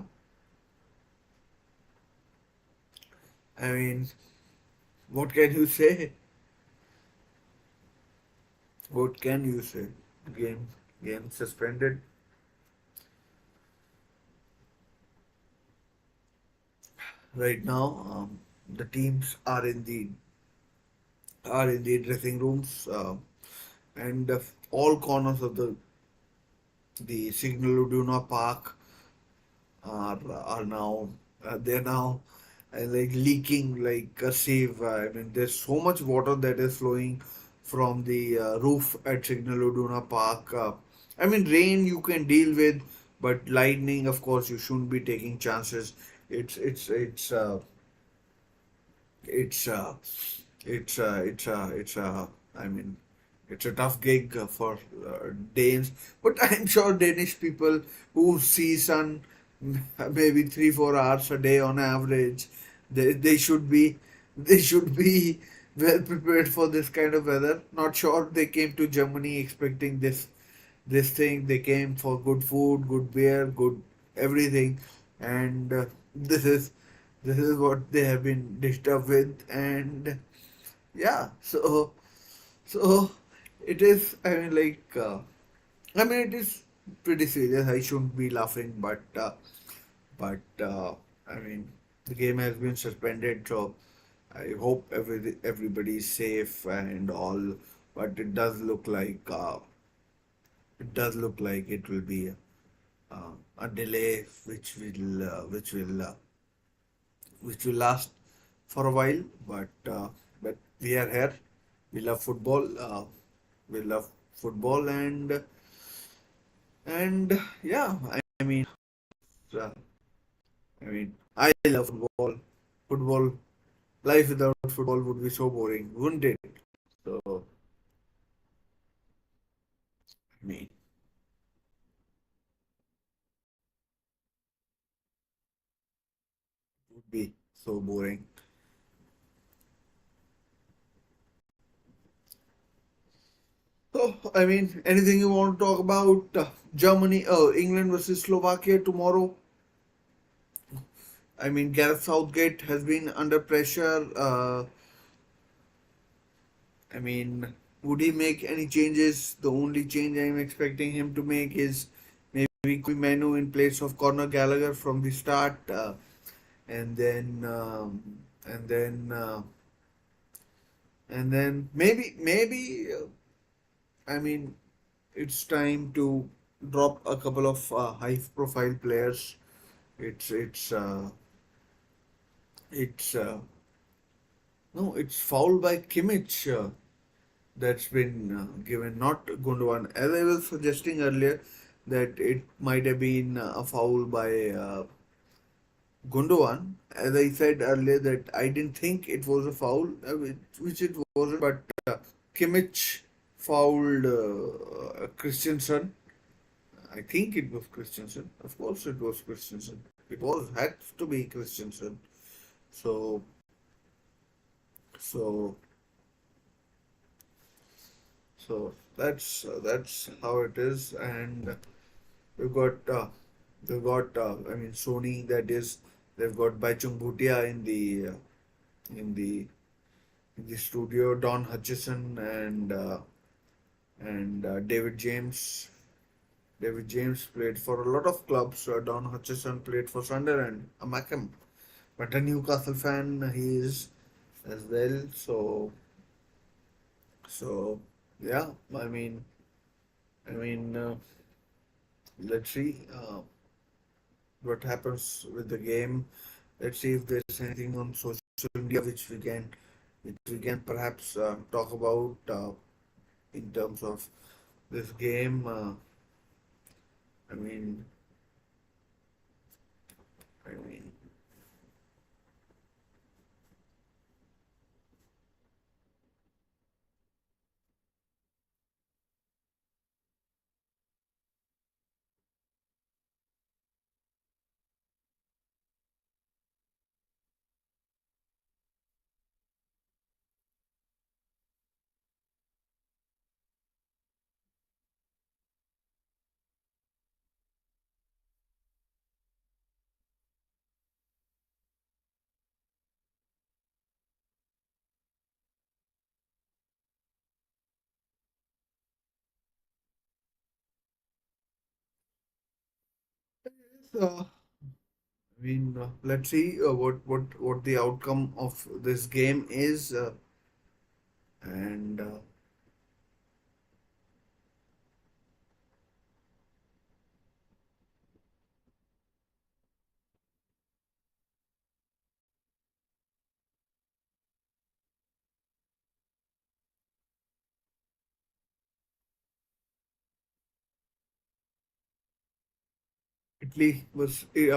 I mean, what can you say? What can you say? Game game suspended right now. The teams are in the dressing rooms, and all corners of the Signal Iduna Park are now they're now like leaking like a sieve. I mean, there's so much water that is flowing from the roof at Signal Iduna Park. I mean, rain you can deal with, but lightning, of course, you shouldn't be taking chances. It's it's it's uh, it's I mean, it's a tough gig for Danes, but I'm sure Danish people who see sun maybe 3-4 hours a day on average, they should be well prepared for this kind of weather. Not sure they came to Germany expecting this thing. They came for good food, good beer, good everything, and this is this is what they have been dished up with, and yeah. So it is. I mean, like I mean, it is pretty serious. I shouldn't be laughing, but I mean, the game has been suspended, so I hope everybody is safe and all. But it does look like it will be a delay which will last for a while. But we are here. We love football. We love football, and yeah. Uh, I mean, I love football. Football. Life without football would be so boring, wouldn't it? So I mean, it would be so boring. So I mean, anything you want to talk about? Germany, England versus Slovakia tomorrow. I mean, Gareth Southgate has been under pressure. I mean, would he make any changes? The only change I'm expecting him to make is maybe Menu in place of Conor Gallagher from the start, and then and then and then maybe I mean, it's time to drop a couple of high-profile players. It's it's uh, it's no, it's foul by Kimmich. That's been given, not Gundogan. As I was suggesting earlier, that it might have been a foul by Gundogan. As I said earlier, that I didn't think it was a foul, which it wasn't, but Kimmich fouled Christensen. I think it was Christensen. Of course, it was Christensen. Had to be Christensen. So, so, so that's how it is, and we've got I mean, Sony, that is, they've got Baichung Bhutia in the studio, Don Hutchison and David James. David James played for a lot of clubs. Don Hutchison played for Sunderland, a Mackem, but a Newcastle fan he is as well. So yeah. I mean, let's see what happens with the game. Let's see if there's anything on social media which we can perhaps talk about. in terms of this game. I mean, I mean, uh, let's see what the outcome of this game is, and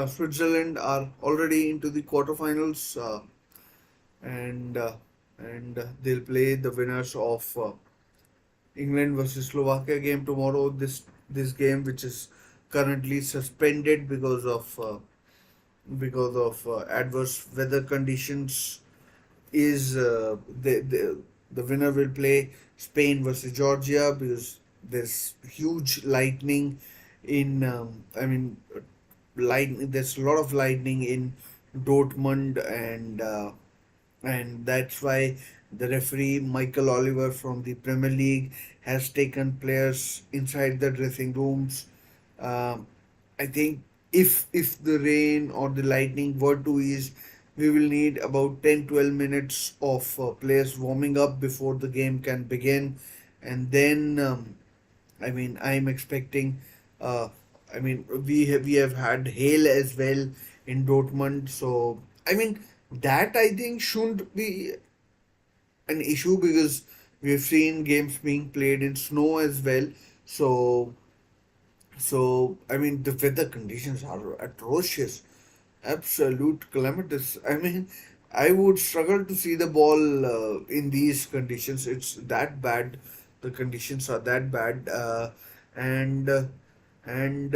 Switzerland are already into the quarterfinals, and they'll play the winners of England versus Slovakia game tomorrow. This game, which is currently suspended because of adverse weather conditions, is the winner will play Spain versus Georgia, because there's huge lightning in there's a lot of lightning in Dortmund, and that's why the referee Michael Oliver from the Premier League has taken players inside the dressing rooms. Um, I think if the rain or the lightning were to ease, we will need about 10-12 minutes of players warming up before the game can begin, and then I'm expecting. Uh, we have had hail as well in Dortmund, so that I think shouldn't be an issue, because we've seen games being played in snow as well. So the weather conditions are atrocious, absolute calamitous. I would struggle to see the ball in these conditions. It's that bad. The conditions are that bad, and and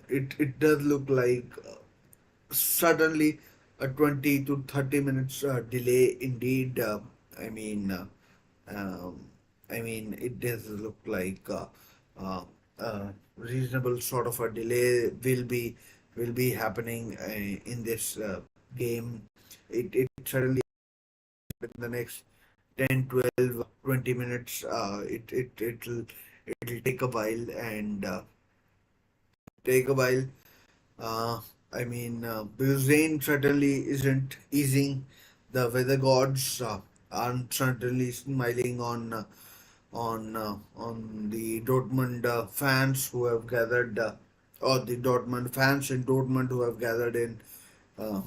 it does look like suddenly a 20 to 30 minutes delay indeed. I mean. Um, it does look like reasonable sort of a delay will be happening in this game. It suddenly in the next 10, 12, 20 minutes. It'll take a while, and take a while. Uh, because rain certainly isn't easing. The weather gods aren't certainly smiling on the Dortmund fans who have gathered, or the Dortmund fans in Dortmund who have gathered in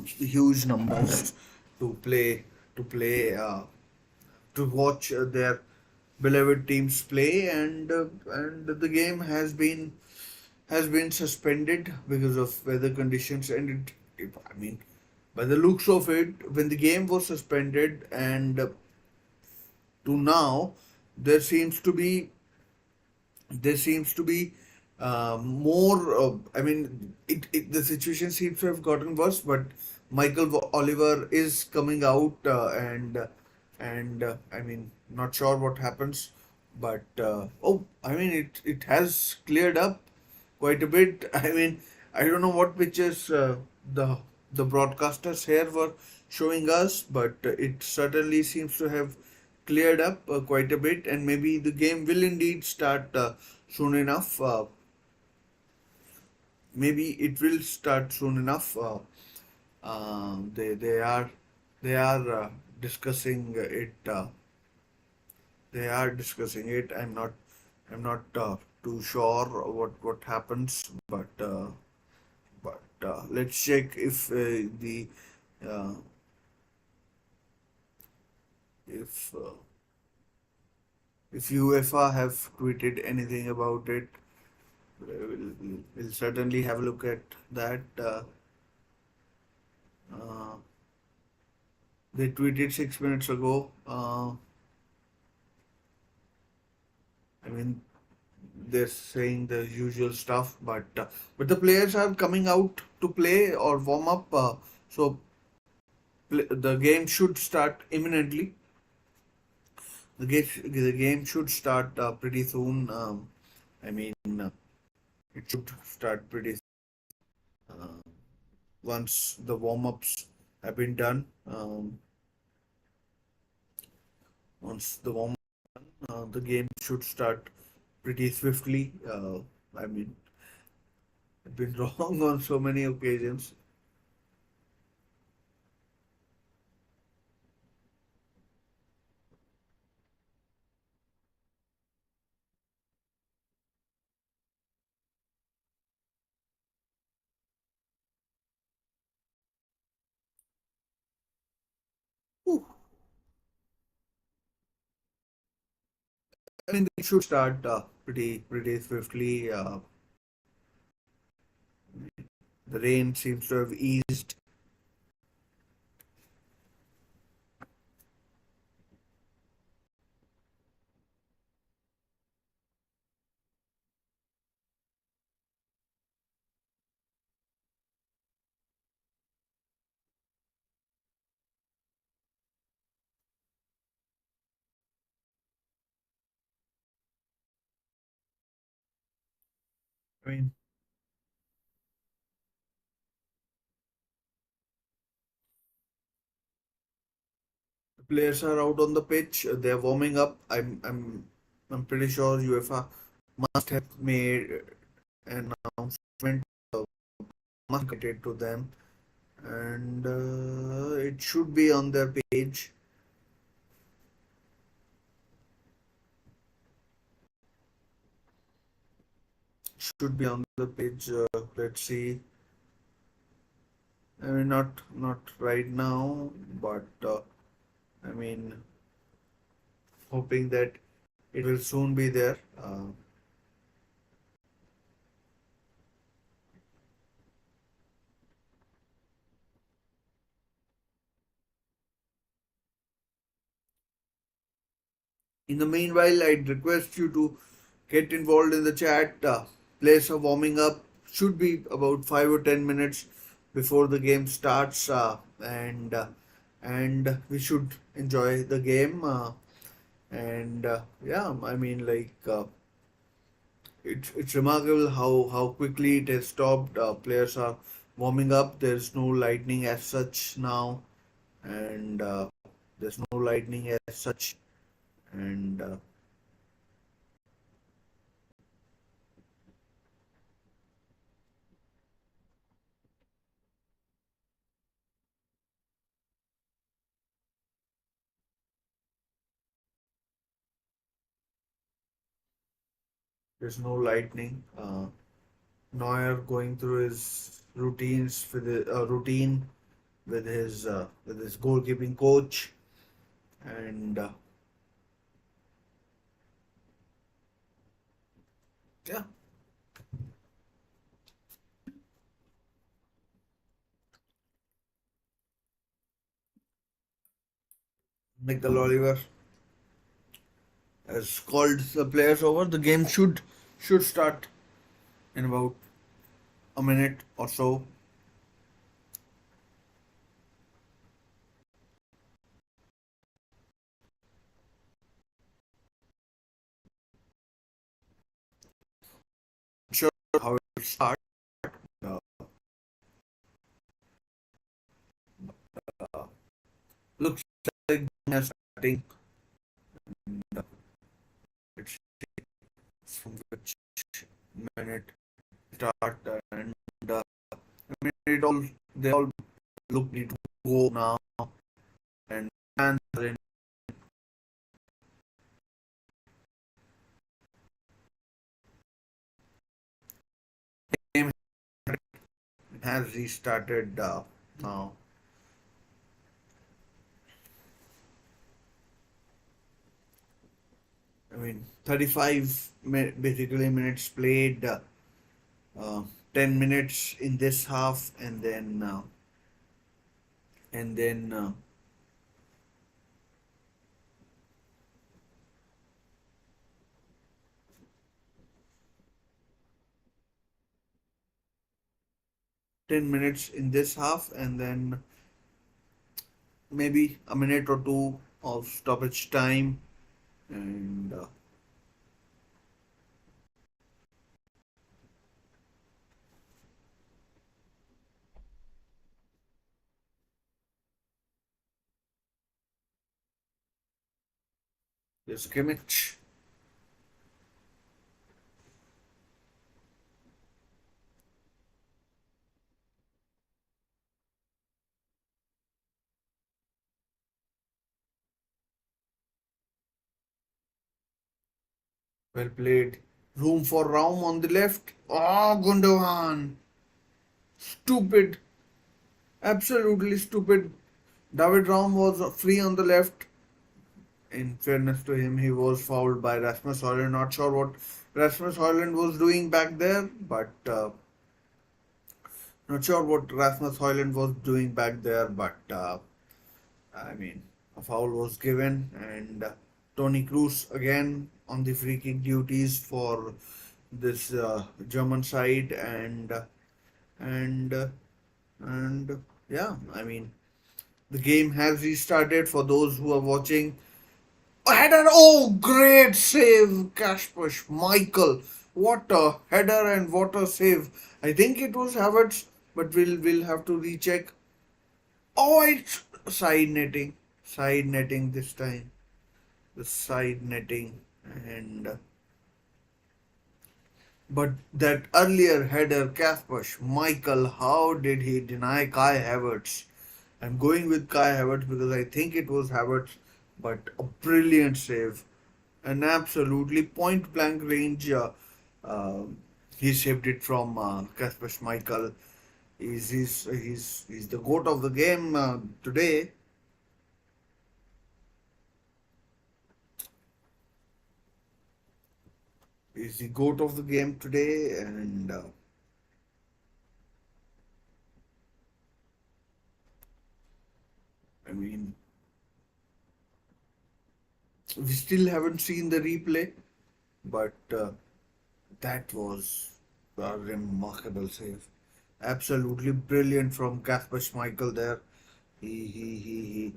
huge numbers to play to play to watch their beloved teams play, and the game has been suspended because of weather conditions, and by the looks of it, when the game was suspended and to now, there seems to be there seems to be more. The situation seems to have gotten worse, but Oliver is coming out, and not sure what happens, but it has cleared up quite a bit. I don't know what pictures the the broadcasters here were showing us, but it certainly seems to have cleared up quite a bit, and maybe the game will indeed start soon enough. Maybe it will start soon enough. They are discussing it. They are discussing it. I'm not too sure what happens, but let's check uh, if If UEFA have tweeted anything about it, we'll certainly have a look at that. Uh, they tweeted 6 minutes ago. I mean, they're saying the usual stuff, but the players are coming out to play or warm up. So the game should start imminently. The game should start pretty soon. I mean, it should start pretty uh, once the warm ups have been done. Once the warm the game should start pretty swiftly. I mean, I've been wrong on so many occasions. Whew. I mean, they should start pretty swiftly. The rain seems to have eased. I mean, the players are out on the pitch. They're warming up. I'm pretty sure UEFA must have made an announcement, uh, must get it to them, and it should be on their page. Should be on the page. Let's see. I mean, not right now, but I mean, hoping that it will soon be there. In the meanwhile, I'd request you to get involved in the chat. Players are warming up. Should be about 5 or 10 minutes before the game starts, and we should enjoy the game. And yeah, I mean, like it's remarkable how quickly it has stopped. Players are warming up. There's no lightning as such now, and there's no lightning as such, and there's no lightning. Neuer going through his routines with routine with his goalkeeping coach, and yeah, Michael Oliver has called the players over. The game should start in about a minute or so. Sure how it starts. Uh, uh, Looks like they are starting. uh, It's from which minute start, and I mean it all they all look need to go now, and fans are in. Game has restarted now. I mean, 35 basically minutes played, 10 minutes in this half, and then 10 minutes in this half, and then maybe a minute or two of stoppage time, and the scrimmage. Well played. Room for Raum on the left. Oh, Gundogan. Stupid. Absolutely stupid. David Raum was free on the left. In fairness to him, he was fouled by Rasmus Højlund. Not sure what Rasmus Højlund was doing back there, but not sure what Rasmus Højlund was doing back there, but I mean, a foul was given, and Tony Kroos again on the free kick duties for this German side, and and yeah, I mean, the game has restarted for those who are watching. A header! Oh, great save, Kasper Michael. What a header and what a save! I think it was Havertz, but we'll have to recheck. Oh, it's side netting this time. The side netting, and but that earlier header, Kasper Michael, how did he deny Kai Havertz? I'm going with Kai Havertz because I think it was Havertz, but a brilliant save, an absolutely point blank range. Uh, he saved it from Kasper Schmeichel. He's the goat of the game today. He's the goat of the game today, and I mean, we still haven't seen the replay, but that was a remarkable save. Absolutely brilliant from Kasper Schmeichel there. He.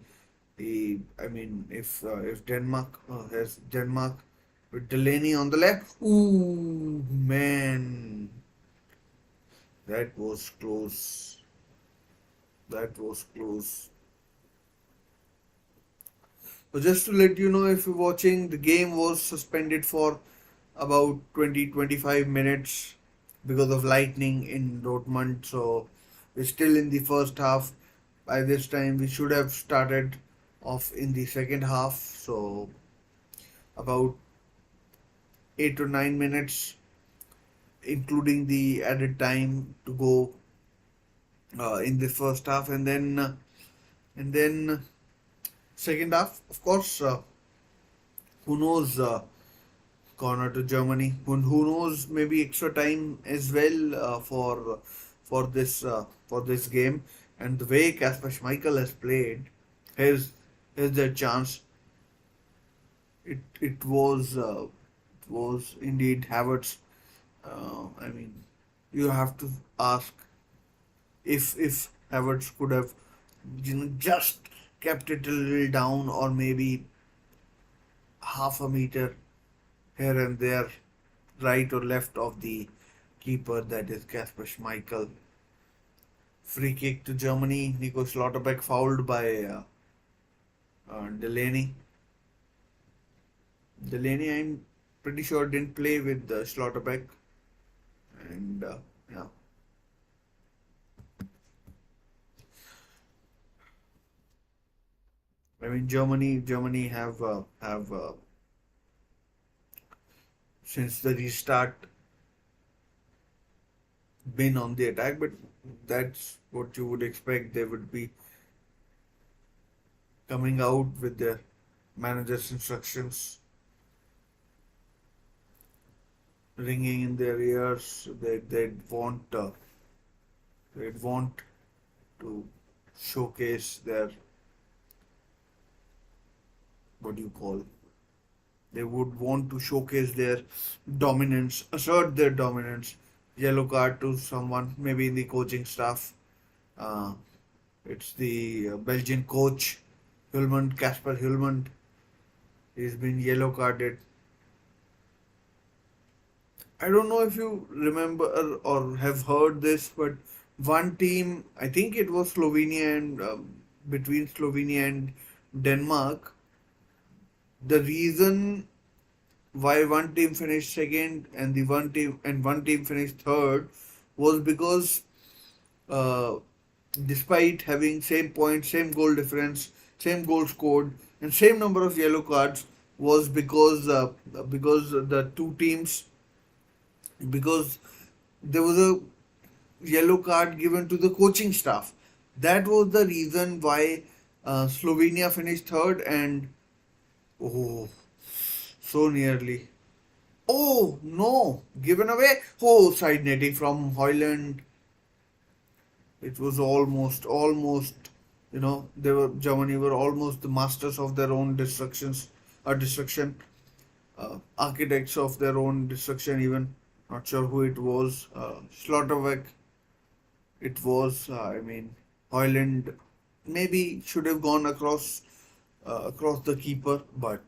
I mean, if Denmark has Denmark with Delaney on the left, ooh man, that was close. That was close. So just to let you know, if you're watching, the game was suspended for about 20-25 minutes because of lightning in Dortmund. So we're still in the first half. By this time, we should have started off in the second half. So about 8 to 9 minutes, including the added time to go in the first half, and then second half. Of course, who knows? Corner to Germany. Who knows? Maybe extra time as well for this game. And the way Kasper Schmeichel has played, here's their chance. It was indeed Havertz. I mean, you have to ask if Havertz could have just kept it a little down, or maybe half a meter here and there, right or left of the keeper, that is Kasper Schmeichel. Free kick to Germany. Nico Schlotterbeck fouled by Delaney. Delaney, I'm pretty sure, didn't play with Schlotterbeck, and yeah. I mean, Germany have since the restart been on the attack, but that's what you would expect. They would be coming out with their manager's instructions. ringing in their ears. They'd want to showcase their, what do you call, they would want to showcase their dominance, assert their dominance. Yellow card to someone, maybe in the coaching staff. Uh, it's the Belgian coach, Hulmand, Casper Hulmand. He's been yellow carded. I don't know if you remember or have heard this, but one team, I think it was Slovenia and between Slovenia and Denmark, the reason why one team finished second and one team finished third was because uh, despite having same points, same goal difference, same goal scored, and same number of yellow cards, was because the two teams, because there was a yellow card given to the coaching staff. That was the reason why Slovenia finished third, and oh, so nearly. Oh no, given away. Oh, side netting from Hoyland. It was almost. They were Germany were almost the masters of their own destruction, architects of their own destruction. Even not sure who it was. Slaughterbeck. It was. I mean, Hoyland maybe should have gone across the keeper, but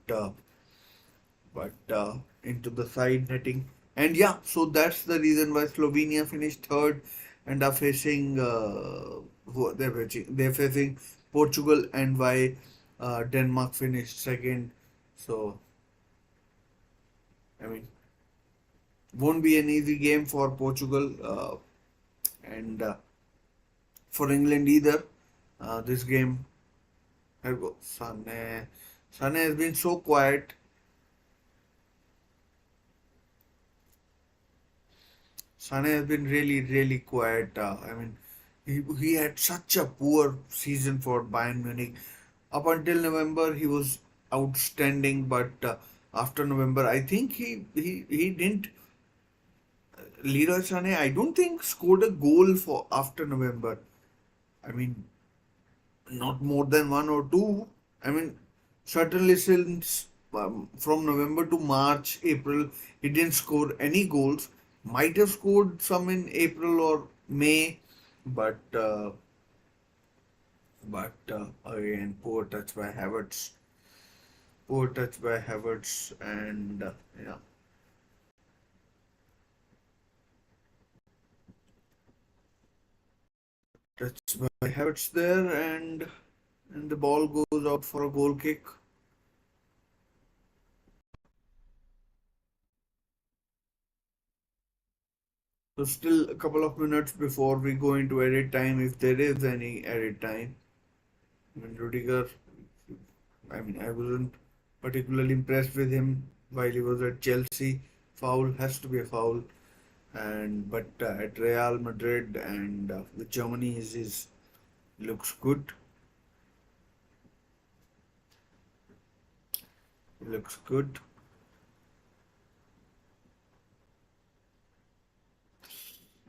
into the side netting. And yeah, so that's the reason why Slovenia finished third and are facing who they're facing Portugal, and why Denmark finished second. So I mean, won't be an easy game for Portugal and for England either. This game, here goes Sane. Sane has been so quiet. Sane has been really, really quiet. I mean, he had such a poor season for Bayern Munich. Up until November, he was outstanding, but after November, I think he didn't. Leroy Sane, I don't think scored a goal for after November. I mean, not more than one or two. I mean, certainly since from November to March, April, he didn't score any goals. Might have scored some in April or May, but again, poor touch by Havertz. Poor touch by Havertz, and yeah, touch by Havertz there, and the ball goes out for a goal kick. So still a couple of minutes before we go into edit time, if there is any edit time. I mean, Rudiger, I mean, I wasn't particularly impressed with him while he was at Chelsea. Foul has to be a foul, and but at Real Madrid and with Germany, is looks good. He looks good.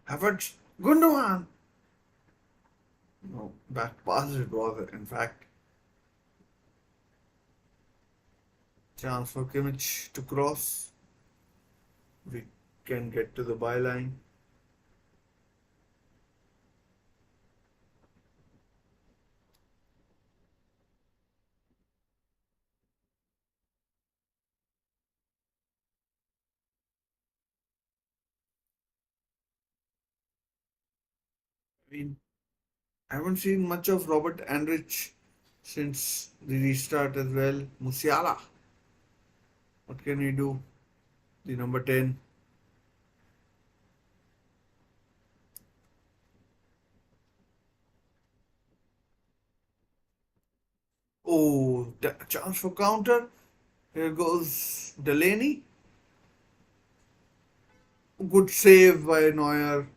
Havertz, Gundogan. No, back pass it was. In fact, chance for Kimmich to cross. We can get to the byline. I mean, I haven't seen much of Robert Andrich since the restart as well. Musiala, what can he do? The number 10. Oh, chance for counter. Here goes Delaney. Good save by Neuer.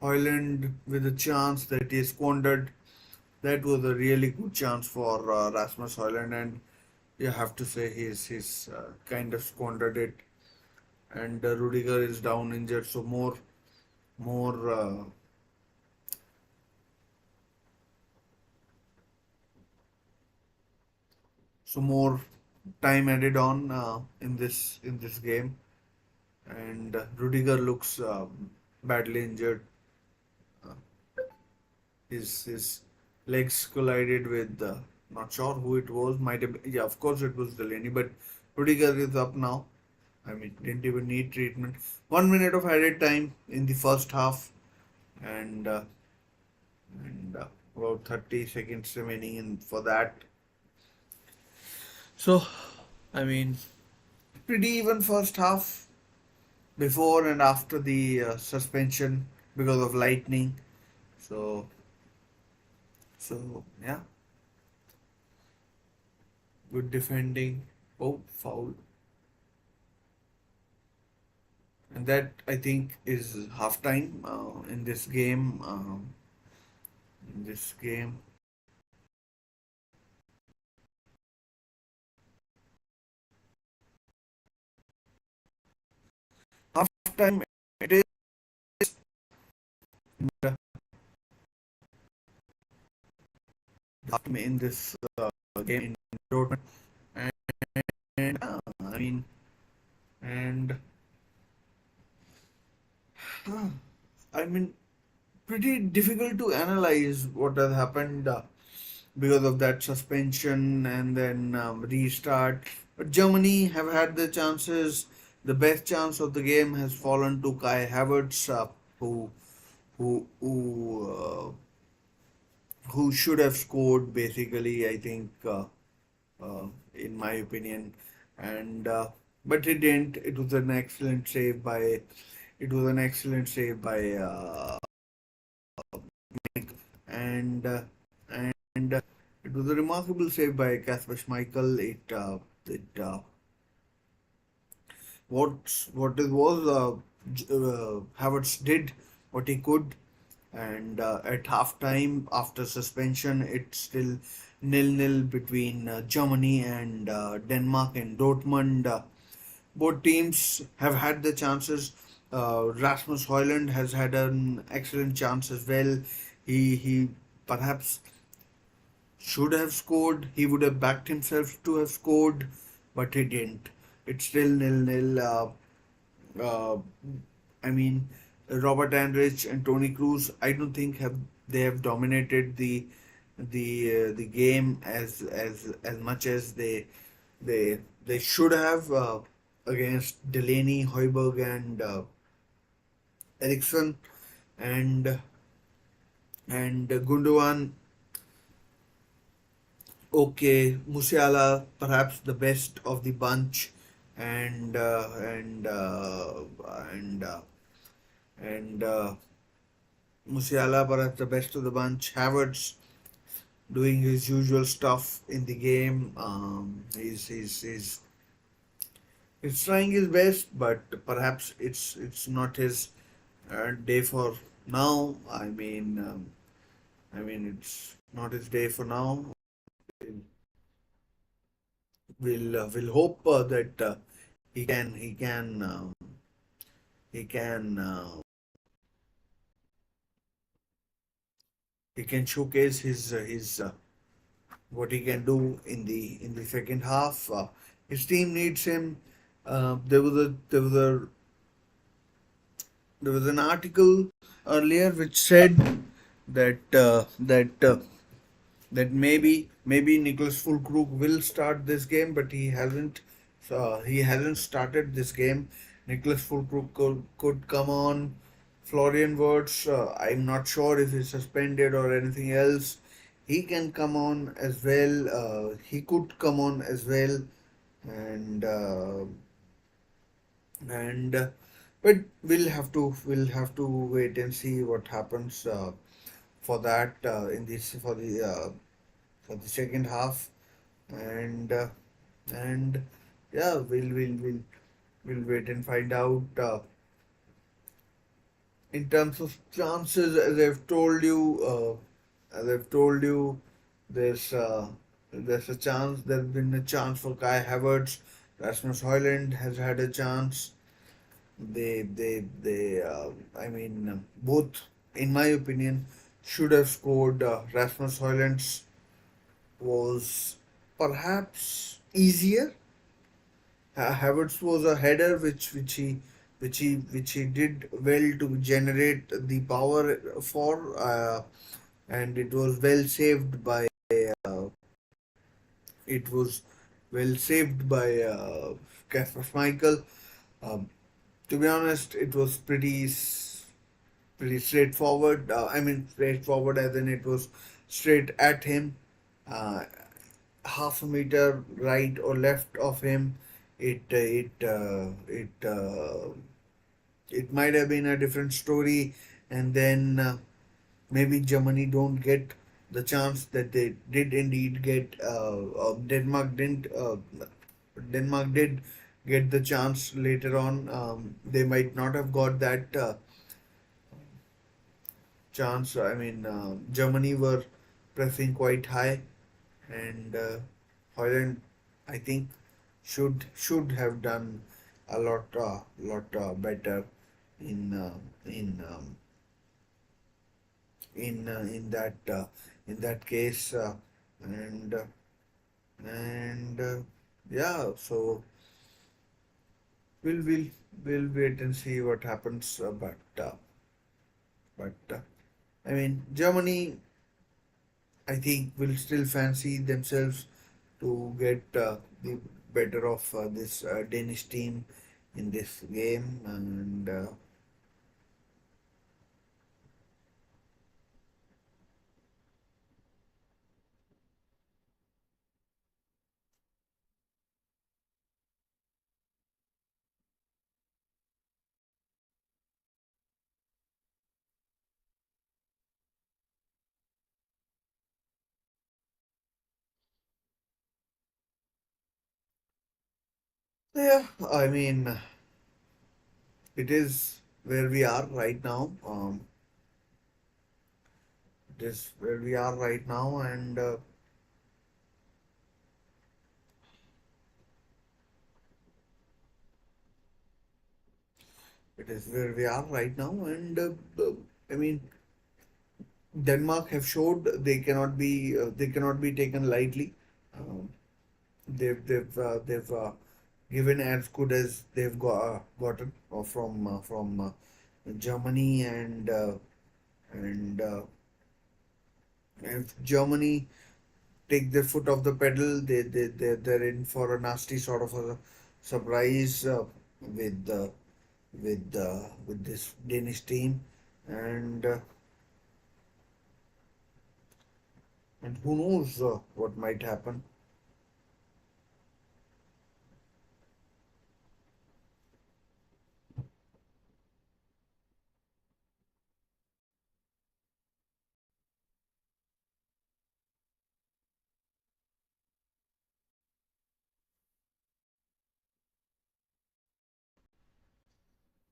Hoyland with a chance that he squandered. That was a really good chance for Rasmus Hoyland, and you have to say he's kind of squandered it. and Rudiger is down injured, so more more time added on in this game, and Rudiger looks badly injured. Uh, his legs collided with not sure who it was. Might have yeah, of course it was Delaney, but Rudiger is up now. I mean, didn't even need treatment. 1 minute of added time in the first half, and about 30 seconds remaining in for that. So, I mean, pretty even first half before and after the suspension because of lightning. So, yeah, good defending. Oh, foul. And that I think is halftime in this game. In this game, halftime it is halftime in this game in Dortmund, and I mean, and I mean, pretty difficult to analyze what has happened because of that suspension and then restart. But Germany have had their chances. The best chance of the game has fallen to Kai Havertz, who who who uh, who should have scored. Basically, I think, in my opinion, and but he didn't. It was an excellent save by. It was an excellent save by and it was a remarkable save by Kasper Schmeichel. It what it was Havertz did what he could, and at half time after suspension, it's still 0-0 between Germany and Denmark and Dortmund. Both teams have had the chances. Rasmus Højlund has had an excellent chance as well. He perhaps should have scored. He would have backed himself to have scored, but he didn't. It's still 0-0. Uh, I mean, Robert Andrich and Tony Cruz. I don't think have dominated the game as much as they should have against Delaney, Hoiberg, and Eriksson, and Gundogan. Okay, Musiala, perhaps the best of the bunch, and and and Musiala, perhaps the best of the bunch. Havertz doing his usual stuff in the game. He's trying his best, but perhaps it's not his day for now. I mean, it's not his day for now. We'll hope that he can he can he can he can showcase his what he can do in the second half. His team needs him. There was an article earlier which said that that maybe Nicholas Fulkrug will start this game, but he hasn't. He hasn't started this game. Nicholas Fulkrug could come on. Florian Wirtz, I'm not sure if he's suspended or anything else. He can come on as well. He could come on as well, and and but we'll have to wait and see what happens for that in this for the second half, and and yeah, we'll wait and find out. In terms of chances, as I've told you, there's a chance. There's been a chance for Kai Havertz. Rasmus Højlund has had a chance. I mean, both, in my opinion, should have scored. Rasmus Højlund's was perhaps easier. Havertz was a header which he did well to generate the power for, and it was well saved by uh, it was well saved by Kasper Schmeichel. Um, to be honest, it was pretty straightforward. I mean, straightforward as in it was straight at him, uh, half a meter right or left of him. It uh, it uh, it uh, it might have been a different story, and then maybe Germany don't get the chance that they did indeed get. Denmark did get the chance later on. They might not have got that chance. I mean, Germany were pressing quite high, and Holland, I think, should have done a lot better in in that case, and and yeah. So we'll we'll wait and see what happens. But I mean, Germany, I think, will still fancy themselves to get the better of this Danish team in this game, and yeah, I mean, it is where we are right now. It is where we are right now, and it is where we are right now, and I mean, Denmark have showed they cannot be taken lightly. Um, they've given as good as they've gotten from Germany, and if Germany take their foot off the pedal, they're in for a nasty sort of a surprise with with this Danish team, and uh, and who knows what might happen.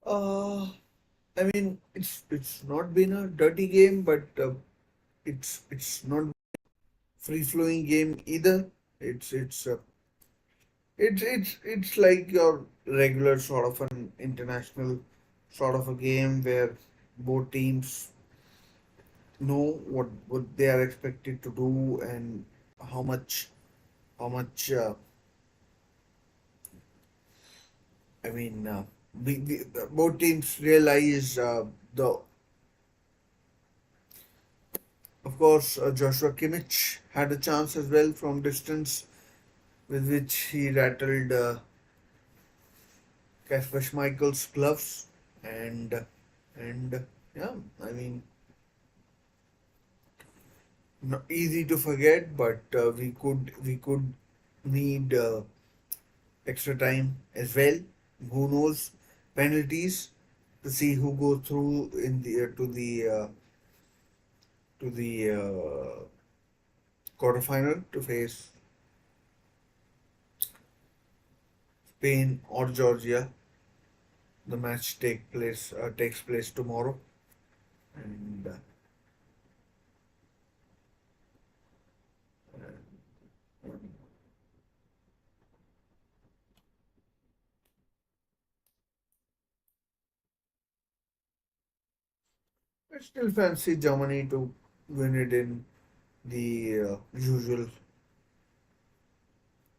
Uh, I mean, it's not been a dirty game, but it's not free flowing game either. It's like your regular sort of an international sort of a game where both teams know what they are expected to do, and how much how much I mean both teams realize the of course Joshua Kimmich had a chance as well from distance, with which he rattled Kasper Schmeichel's gloves, and yeah, I mean, not easy to forget, but we could need extra time as well. Who knows? Penalties to see who goes through in the to the quarterfinal to face Spain or Georgia. The match takes place tomorrow, and I still fancy Germany to win it in the usual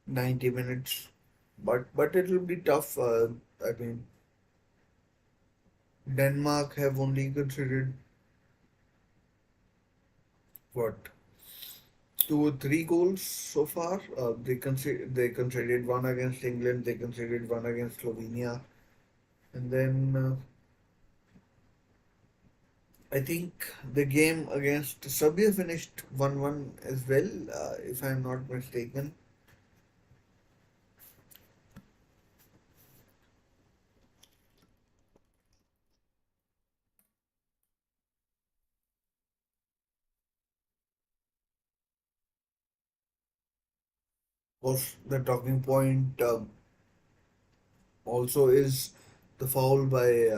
90 minutes, but it will be tough. I mean, Denmark have only considered what, 2 or 3 goals so far. They conceded one against England. They conceded one against Slovenia, and then I think the game against Serbia finished 1-1 as well, if I'm not mistaken. Of course, the talking point also is the foul by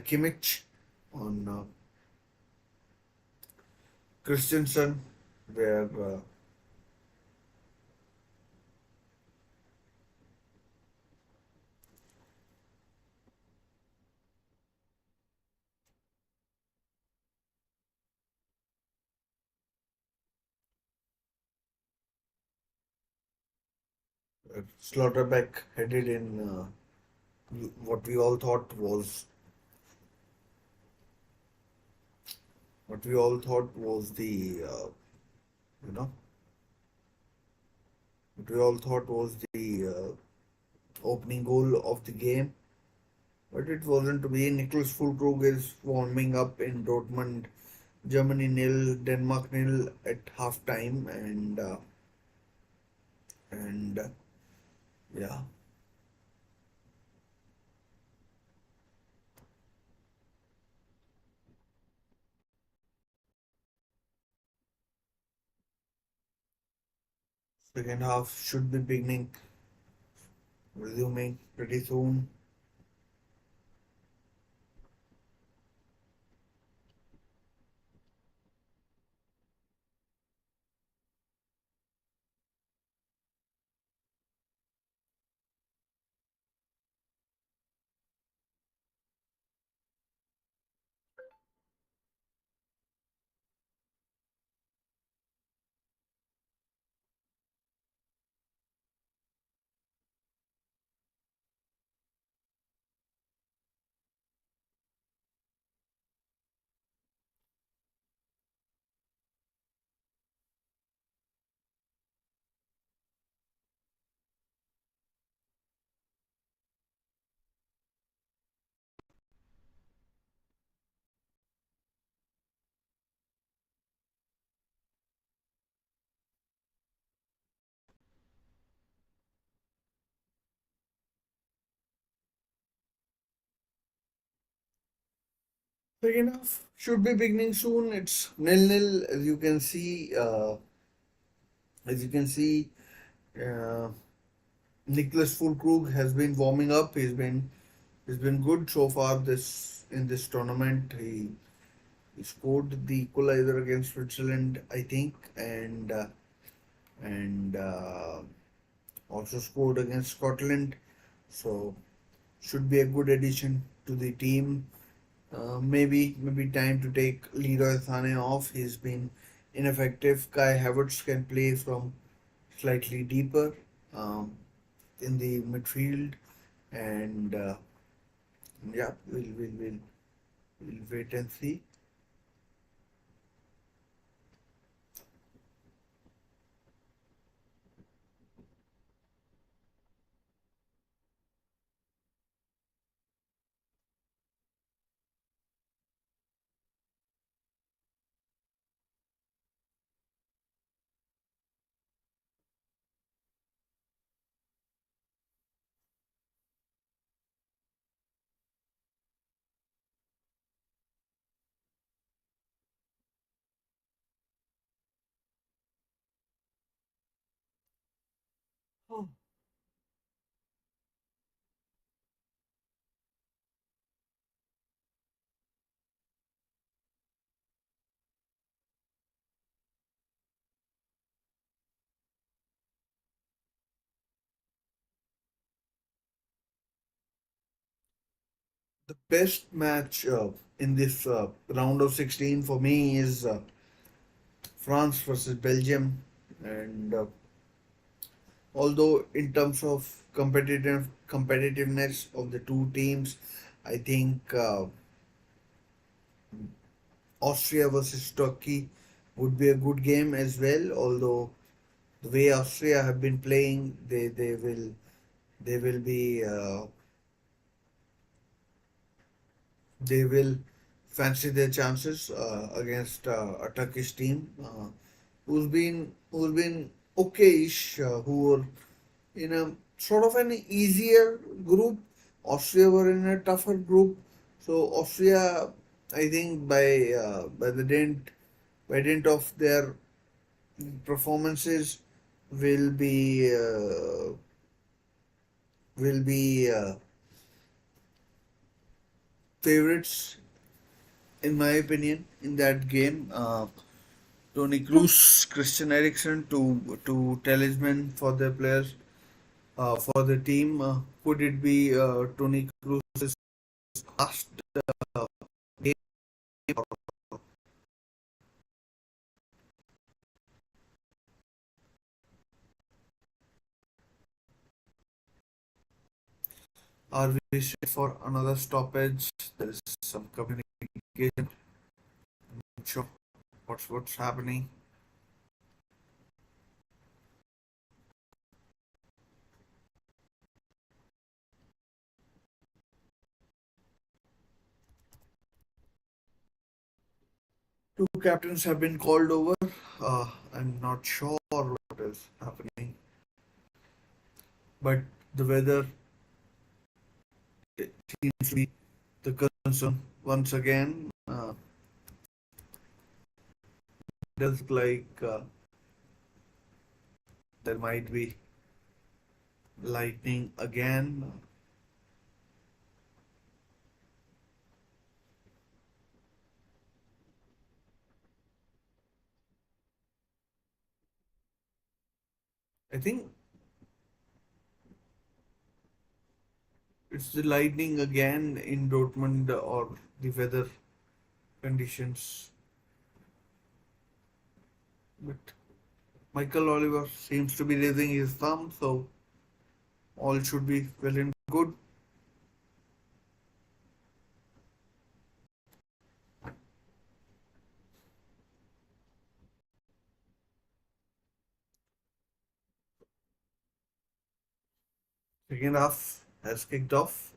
Kimmich on Christensen, where Slaughterbeck headed in what we all thought was what we all thought was the you know what we all thought was the opening goal of the game, but it wasn't to be. Nicholas Fulkrug is warming up in Dortmund. Germany nil, Denmark nil at half time, and yeah. Second half should be resuming pretty soon. Second half should be beginning soon. It's nil nil as you can see. As you can see, uh, Nicholas Fulkrug has been warming up. He's been good so far this in this tournament. He scored the equalizer against Switzerland, I think, and also scored against Scotland. So should be a good addition to the team. Maybe time to take Leroy Sané off. He's been ineffective. Kai Havertz can play from slightly deeper um, in the midfield, and yeah, we'll wait and see. Oh. The best match in this round of 16 for me is France versus Belgium, and although in terms of competitiveness of the two teams, I think Austria versus Turkey would be a good game as well. Although the way Austria have been playing, they will be they will fancy their chances against a Turkish team who's been okayish, who were in a sort of an easier group. Austria were in a tougher group, so Austria, I think, by dint of their performances, will be favorites in my opinion in that game. Tony Cruz, Christian Eriksen, to talisman for their players, for the team. Could it be Tony Cruz's last game? Are we set for another stoppage? There is some communication. Not sure what's happening. Two captains have been called over. I'm not sure what is happening, but the weather seems to be the concern once again. Does look like there might be lightning again. I think it's the lightning again in Dortmund, or the weather conditions. But Michael Oliver seems to be raising his thumb, so all should be well and good. Second half has kicked off.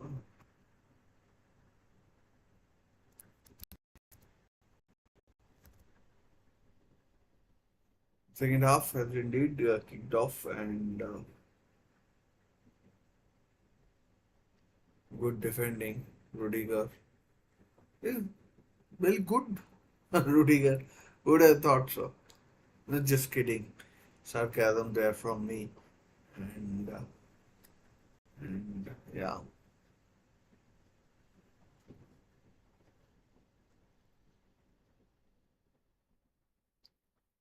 Second half has indeed kicked off, and good defending. Rudiger is well good. Rudiger, would have thought so. No, just kidding. Sarcasm there from me. And yeah,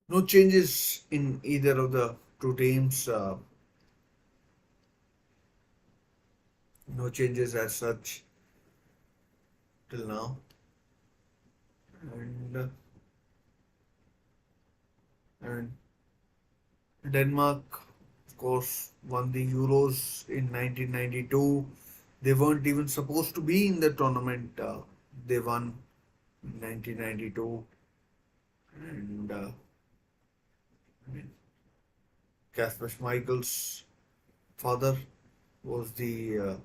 no changes in either of the two teams. No changes as such till now. And Denmark, of course, won the Euros in 1992. They weren't even supposed to be in the tournament. They won in 1992, and I mean, Kasper Schmeichel's father was the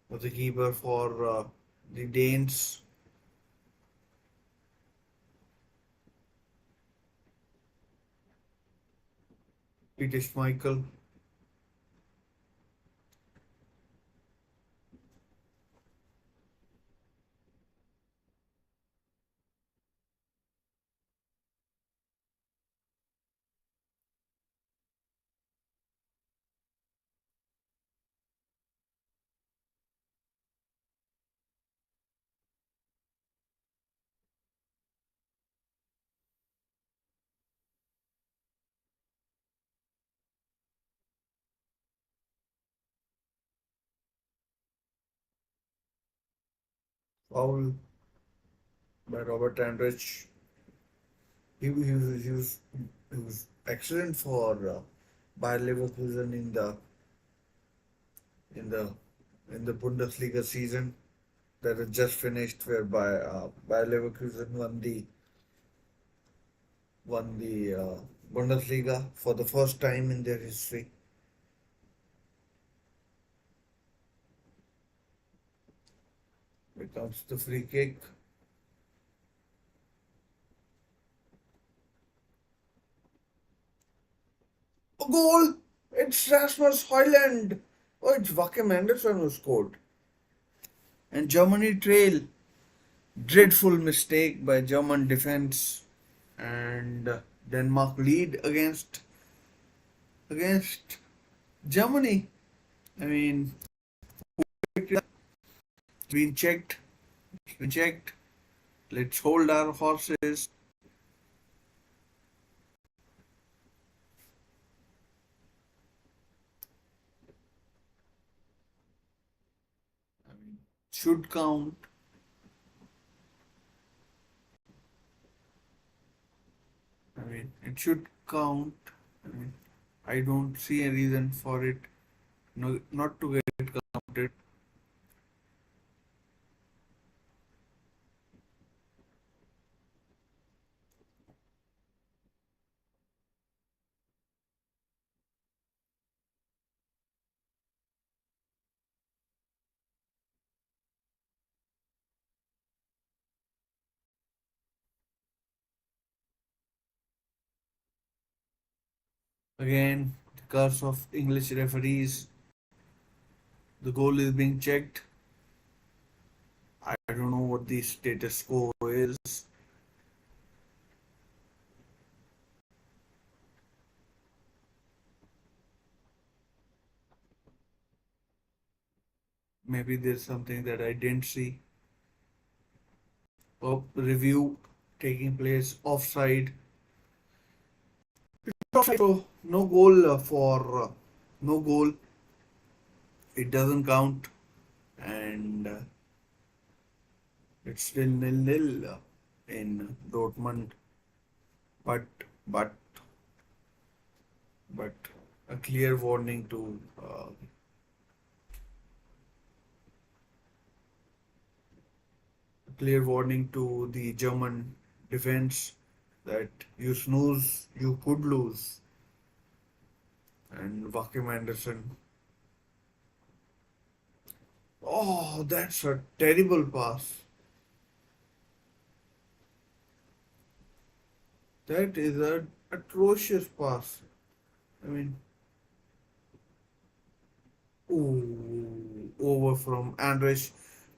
keeper for the Danes. Peter Schmeichel. Foul by Robert Andrich. He was excellent for Bayer Leverkusen in the in the Bundesliga season that has just finished, whereby Bayer Leverkusen won the Bundesliga for the first time in their history. Here comes the free kick. A goal! It's Rasmus Højlund! Oh, it's Joachim Anderson who scored. And Germany trail. Dreadful mistake by German defense. And Denmark lead against Germany. I mean, it's been checked. It's been checked. Let's hold our horses. I mean, should count. I mean, it should count. I mean, I don't see a reason for it not to get counted. Again, the curse of English referees. The goal is being checked. I don't know what the status quo is. Maybe there's something that I didn't see. Oh, review taking place offside. Offside. So no goal for no goal. It doesn't count, and it's still nil-nil in Dortmund. But but but a clear warning to the German defense that you snooze, you could lose. And Joachim Anderson. Oh, that's a terrible pass. That is an atrocious pass. I mean, ooh, over from Andrich.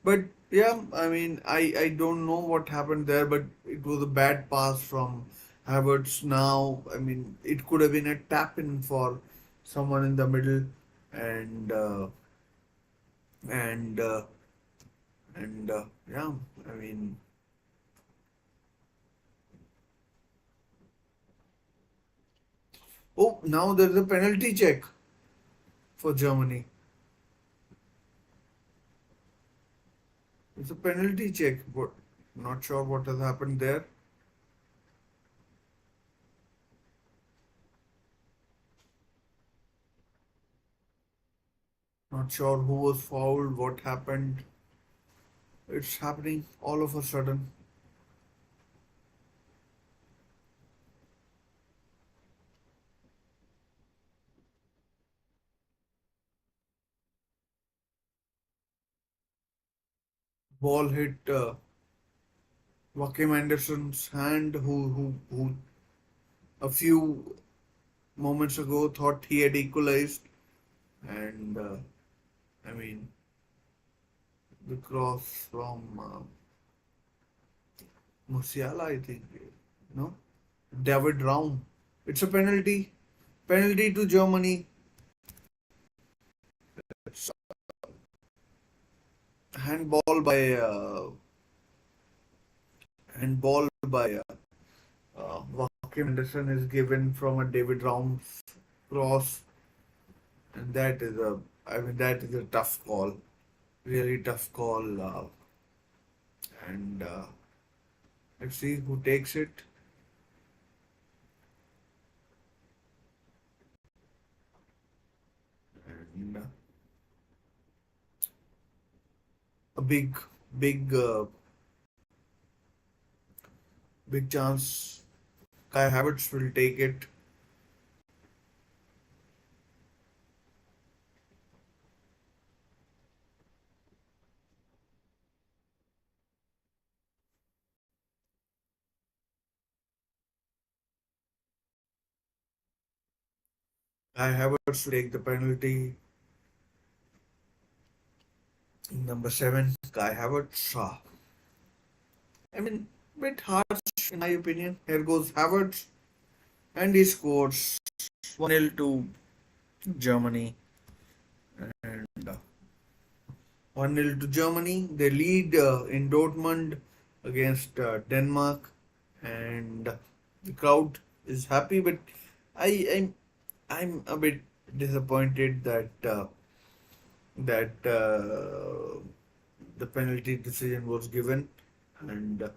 But yeah, I mean, I don't know what happened there, but it was a bad pass from Havertz. Now, I mean, it could have been a tap in for someone in the middle, and and uh, and yeah, I mean, oh, now there's a penalty check for Germany. It's a penalty check, but not sure what has happened there. Not sure who was fouled, what happened. It's happening all of a sudden. Ball hit Joachim Anderson's hand, who a few moments ago thought he had equalized, and I mean the cross from Musiala, I think, no, David Raum. It's a penalty to Germany. It's handball by Joachim Anderson is given from a David Raum's cross, and that is a tough call, really tough call. And let's see who takes it. And a big, big chance Kai Havertz will take it. Kai Havertz will take the penalty. Number seven, Kai Havertz. I mean, bit harsh in my opinion. Here goes Havertz, and he scores 1-0 to Germany. And 1-0 to Germany. They lead in Dortmund against Denmark, and the crowd is happy. But I, I'm I'm a bit disappointed that the penalty decision was given, and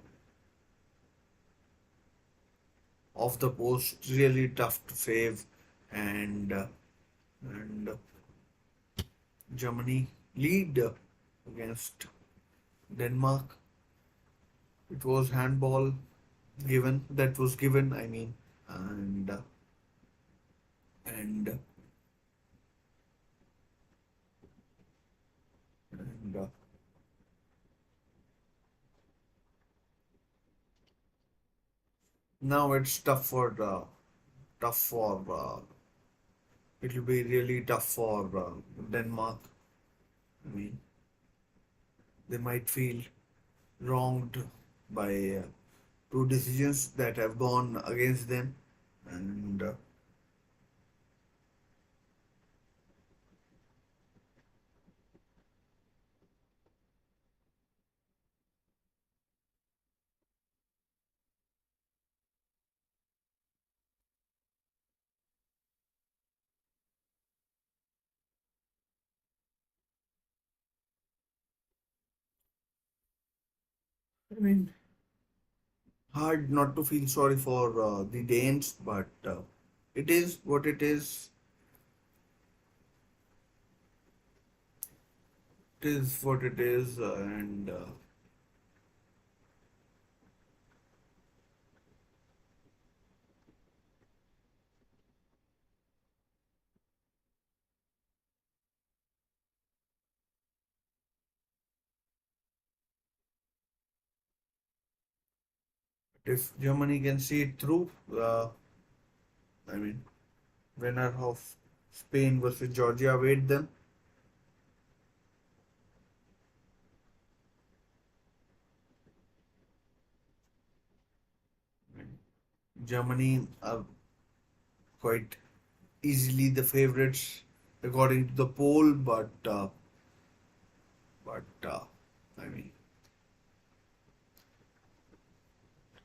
off the post, really tough to save, and Germany lead against Denmark. It was handball given that was given. I mean, and and and now it's tough for it will be really tough for Denmark. I mean, they might feel wronged by two decisions that have gone against them, and I mean, hard not to feel sorry for the Danes, but it is what it is. It is what it is, and if Germany can see it through, I mean, winner of Spain versus Georgia await them. Germany are quite easily the favorites according to the poll, but I mean,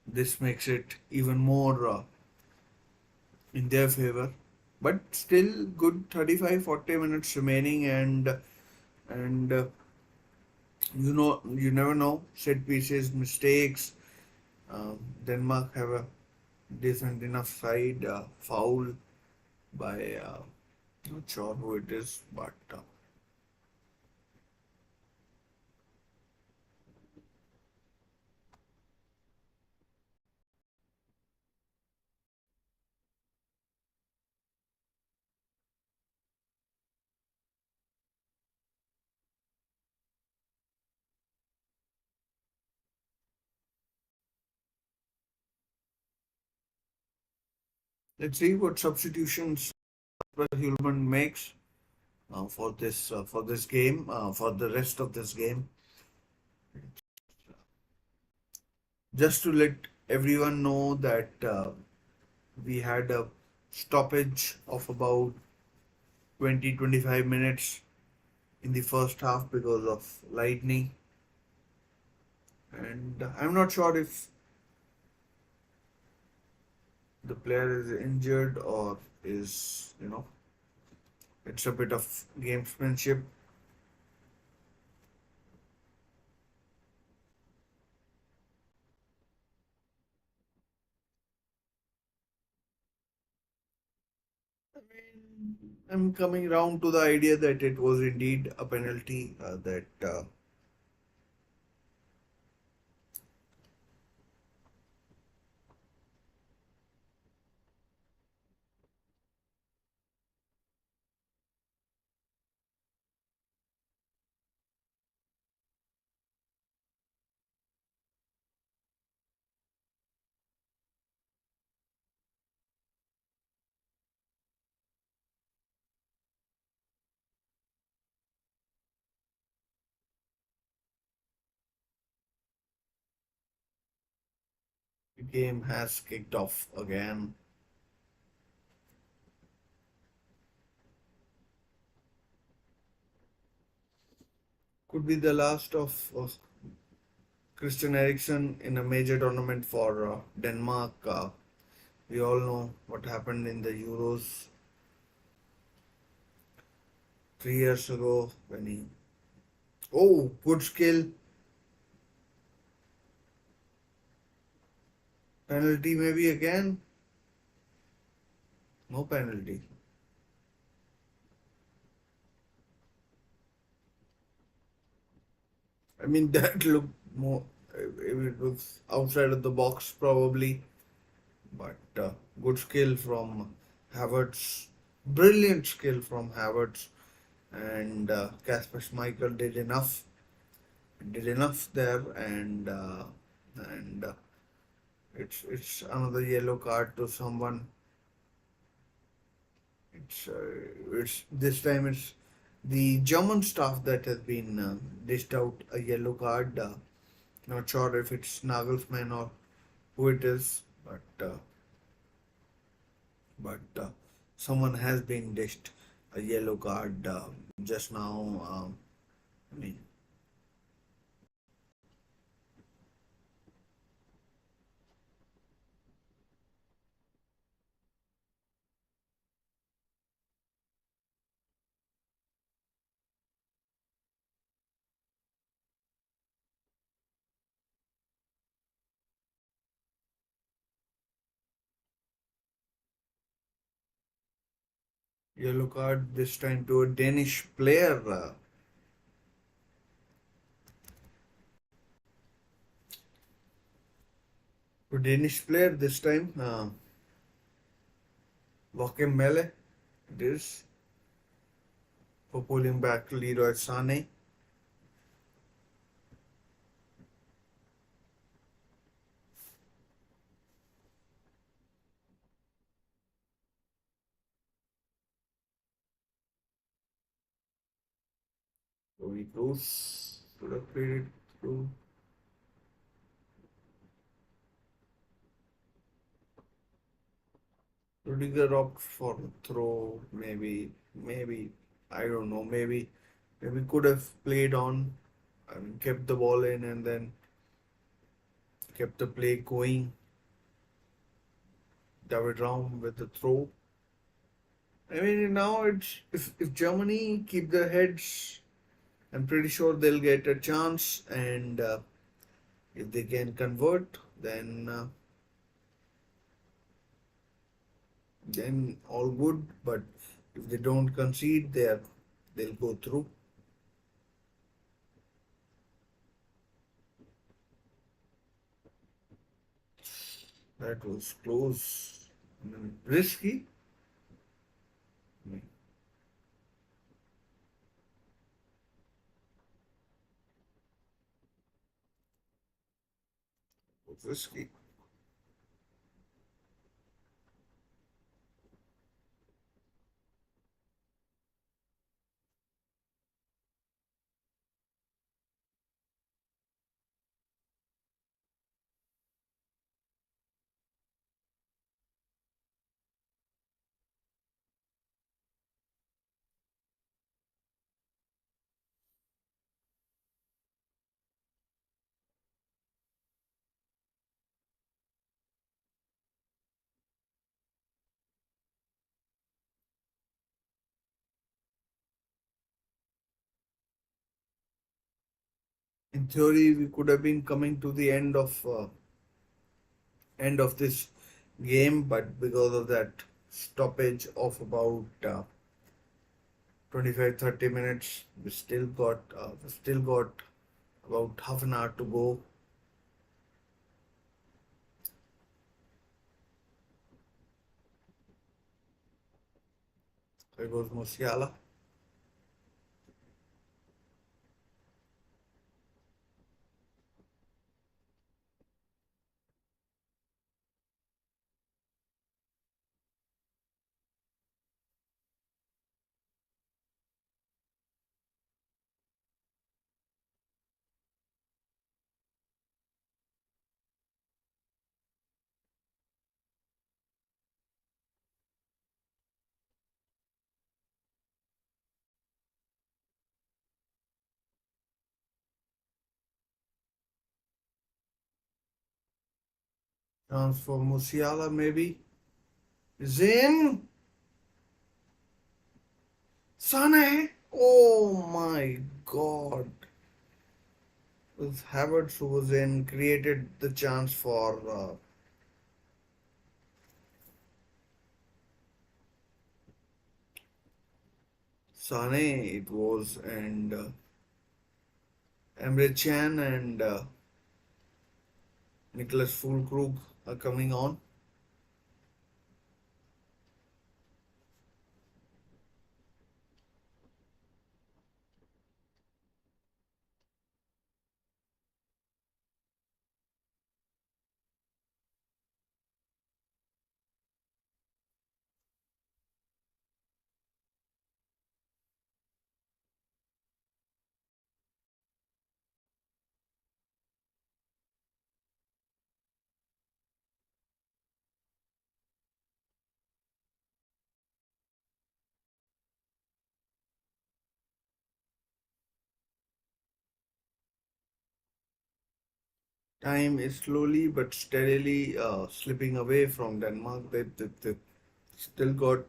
this makes it even more in their favor. But still, good 35-40 minutes remaining, and you never know, set pieces, mistakes. Denmark have a decent enough side, foul by not sure who it is, but let's see what substitutions Human makes for this game, for the rest of this game. Just to let everyone know that we had a stoppage of about 20-25 minutes in the first half because of lightning, and I'm not sure if the player is injured or is it's a bit of gamesmanship. I'm coming round to the idea that it was indeed a penalty, that the game has kicked off again. Could be the last of Christian Eriksen in a major tournament for Denmark. We all know what happened in the Euros 3 years ago when he. Oh, good skill. Penalty maybe again? No penalty. I mean, that looked more. It was outside of the box probably, but good skill from Havertz. Brilliant skill from Havertz, and Kasper Schmeichel did enough there, and it's another yellow card to someone. It's this time it's the German staff that has been dished out a yellow card. Not sure if it's Nagelsmann or who it is, but someone has been dished a yellow card just now. I mean, yellow card this time to a Danish player. To Danish player this time. Joachim Mele. It is for pulling back Leroy Sané. Tony Kroos should have played it through. Rudiger opted for throw. Maybe I don't know. Maybe could have played on. I mean, kept the ball in and then kept the play going. David Raum with the throw. I mean, now it's if Germany keep their heads, I'm pretty sure they'll get a chance, and if they can convert, then all good. But if they don't concede, they'll go through. That was close. Risky. It was risky. In theory, we could have been coming to the end of this game, but because of that stoppage of about 25-30 minutes. We still got about half an hour to go. There goes Musiala. Chance for Musiala maybe. Zain Sane. Oh my God. With Havertz who was in created the chance for Sane. It was and Emre Can and Nicholas Fulkrug are coming on. Time is slowly but steadily slipping away from Denmark. They still got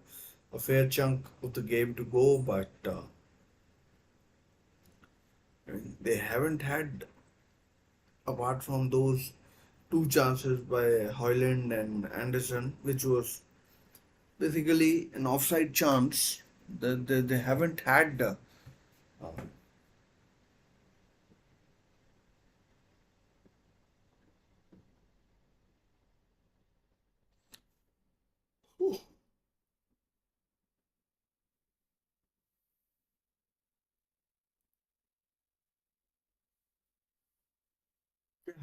a fair chunk of the game to go, but I mean, they haven't had, apart from those two chances by Hoyland and Anderson, which was basically an offside chance. They haven't had. They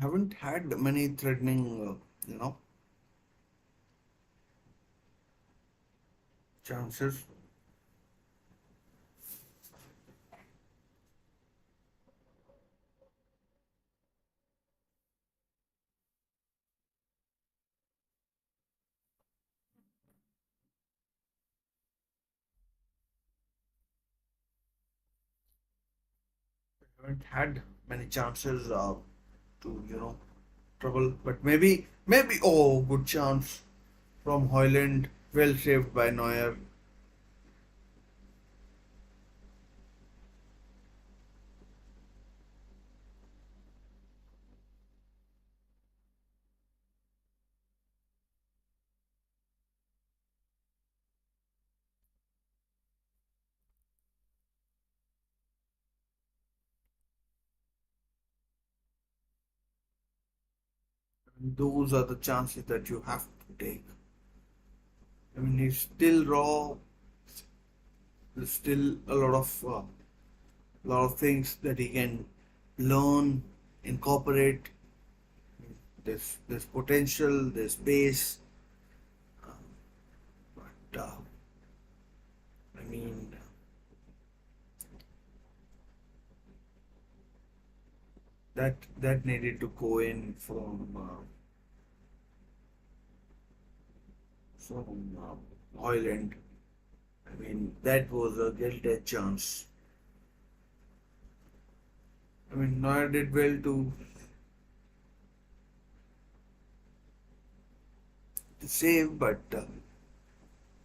haven't had many threatening, you know, chances. Haven't had many chances to trouble, but maybe oh, good chance from Hoyland, well saved by Neuer. Those are the chances that you have to take. I mean, he's still raw. There's still a lot of things that he can learn, incorporate. There's potential, there's space, but I mean that needed to go in from Hoyland. I mean that was a guilty chance. I mean Neuer did well to save, but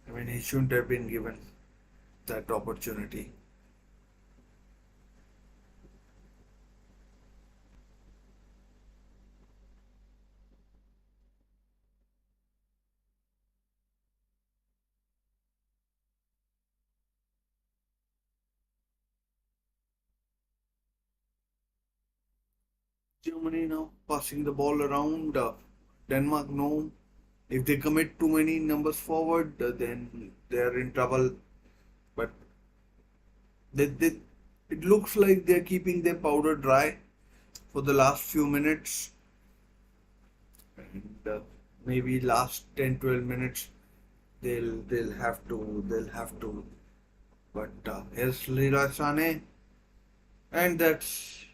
I mean he shouldn't have been given that opportunity. Germany now passing the ball around. Denmark no. If they commit too many numbers forward, then they're in trouble. But they, it looks like they're keeping their powder dry for the last few minutes, and maybe last 10-12 minutes they'll have to. But here's Leroy Sané, and that's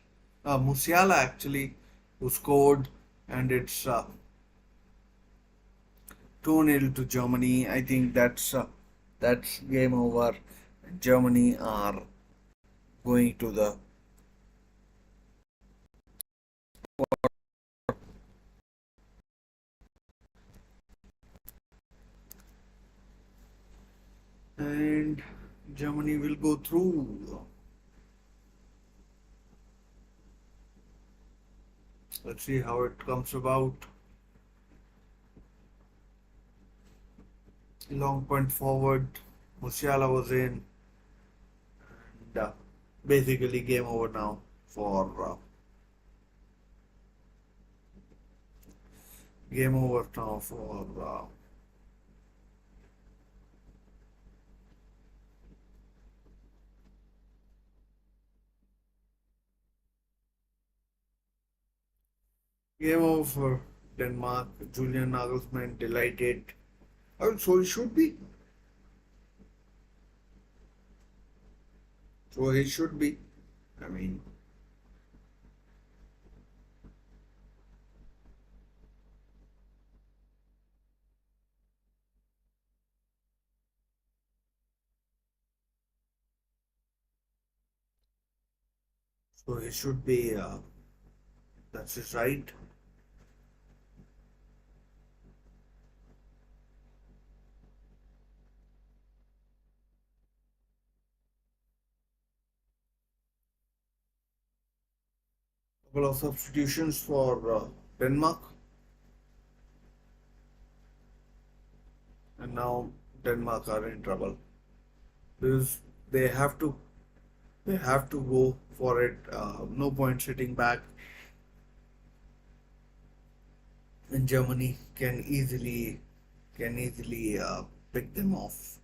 Musiala actually who scored, and it's 2-0 to Germany. I think that's game over. Germany are going to the, and Germany will go through. Let's see how it comes about. Long point forward. Musiala was in, and basically game over now for game over now for game over for Denmark. Julian Nagelsmann delighted. So he should be. So he should be. I mean, so he should be. That's his right. Couple of substitutions for Denmark, and now Denmark are in trouble because they have to they have to go for it. No point sitting back, and Germany can easily pick them off.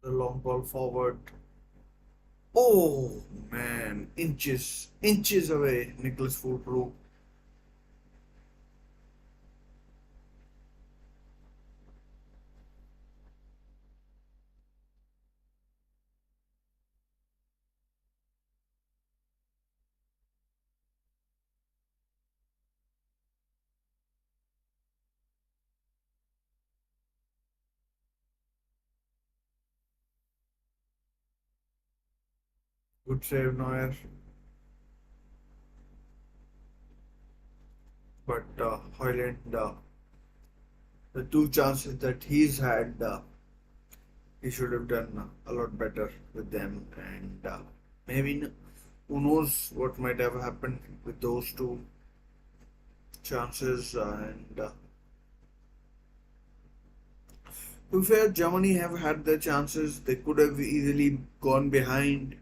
The long ball forward. Oh man, inches away. Nicholas Fulbrook. Good save, Neuer. But Hoyland, the two chances that he's had, he should have done a lot better with them. And maybe who knows what might have happened with those two chances. And to be fair, Germany have had their chances. They could have easily gone behind,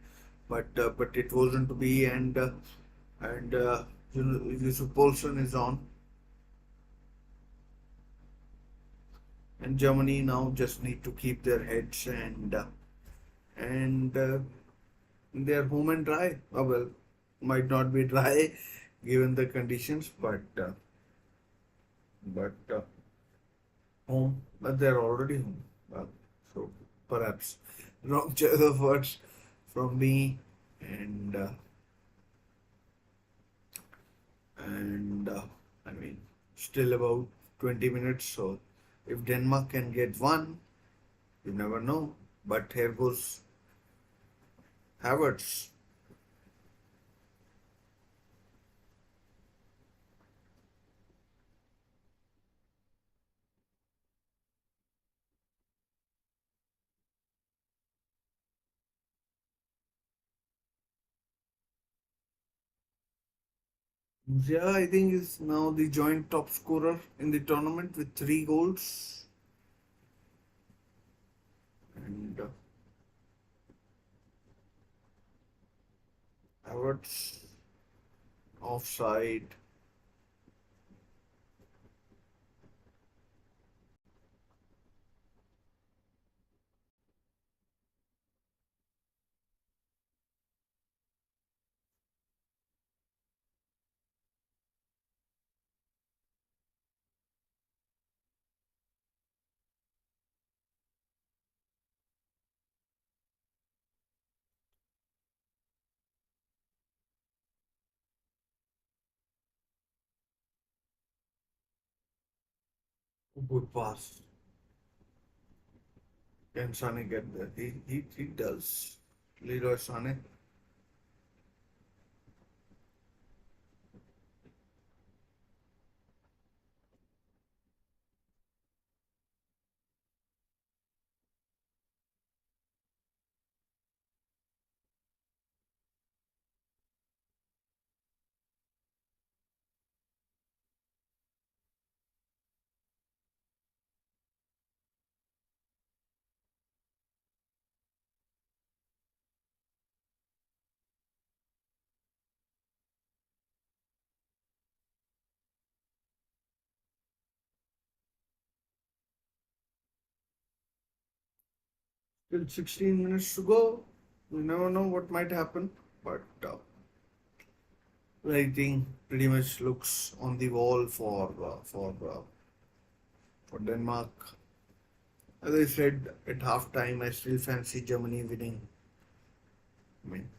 but it wasn't to be. And Yusuf Poulsen is on, and Germany now just need to keep their heads and they're home and dry. Oh, well, might not be dry given the conditions, but home. But they're already home. So perhaps wrong choice of words from me, and uh, and I mean still about 20 minutes. So if Denmark can get one, you never know. But here goes Havertz. Yeah, I think is now the joint top scorer in the tournament with 3 goals. And Havertz offside. Good pass. Can Sane get there? He does. Leroy Sane. Still 16 minutes to go. You never know what might happen. But everything pretty much looks on the wall for Denmark. As I said at halftime, I still fancy Germany winning. I mean,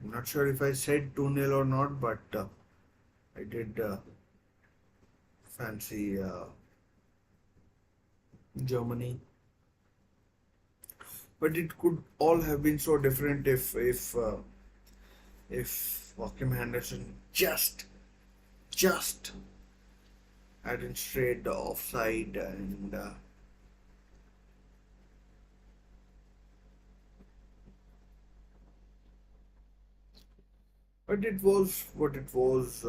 I'm not sure if I said 2-0 or not, but I did fancy Germany. But it could all have been so different if Joachim Henderson just hadn't strayed offside and but it was what it was.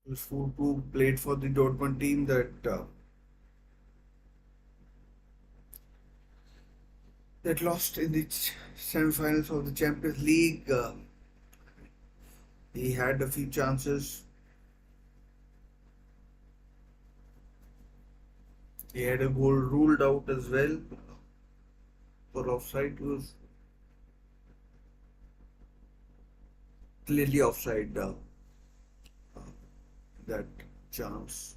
It was who played for the Dortmund team that lost in the semi-finals of the Champions League. He had a few chances. He had a goal ruled out as well for offside. It was clearly offside that chance.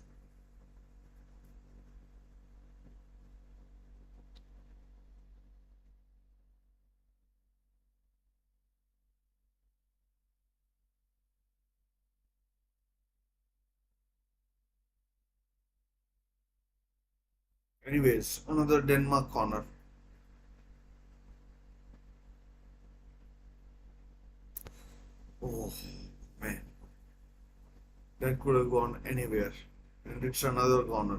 Anyways, another Denmark corner. Oh man, that could have gone anywhere. And it's another corner.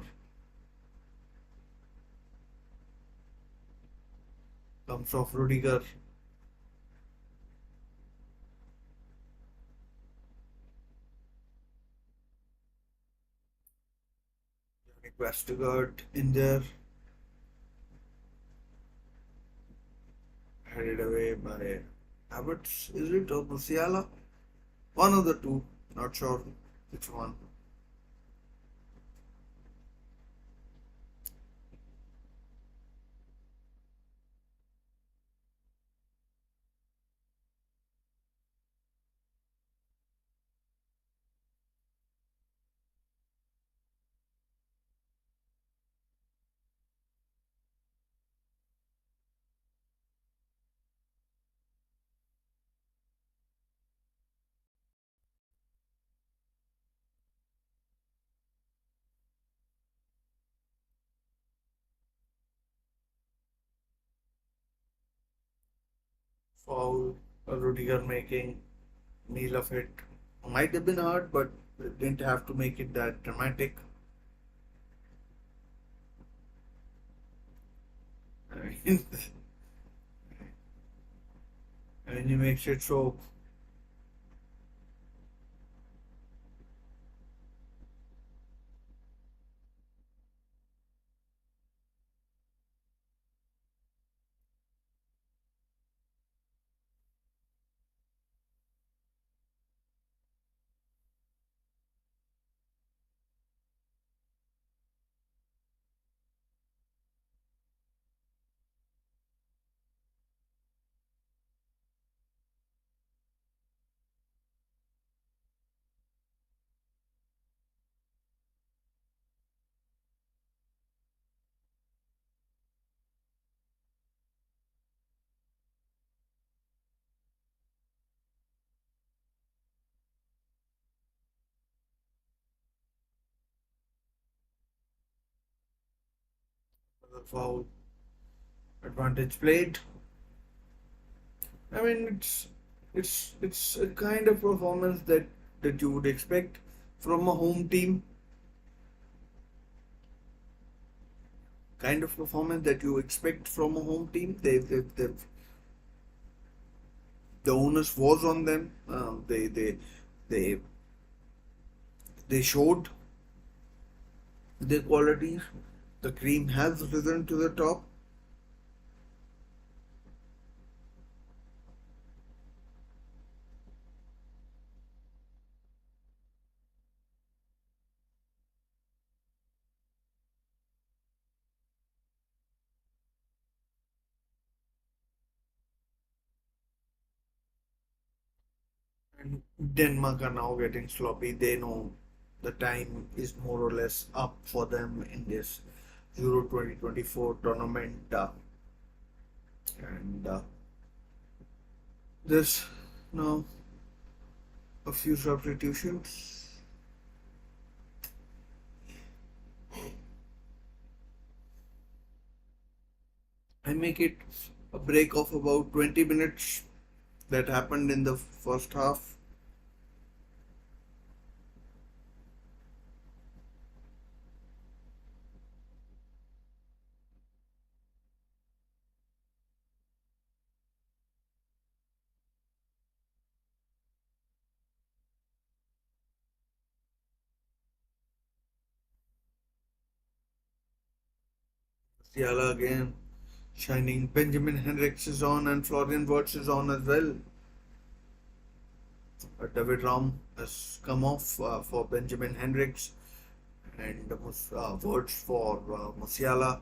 Comes off Rudiger. Vestergaard in there. Headed away by Havertz, is it? Or Musiala? One of the two. Not sure which one. Foul. Rudiger making. Kneel of it might have been hard, but it didn't have to make it that dramatic. I mean, I mean, he makes it so. Foul advantage played. I mean, it's a kind of performance that you would expect from a home team. Kind of performance that you expect from a home team. The onus was on them. They they showed their qualities. The cream has risen to the top. And Denmark are now getting sloppy. They know the time is more or less up for them in this Euro 2024 tournament. And There's now a few substitutions. I make it a break of about 20 minutes that happened in the first half. Siala again shining. Benjamin Henriks is on and Florian Wirtz is on as well. David Raum has come off for Benjamin Henriks and Wirtz for Musiala.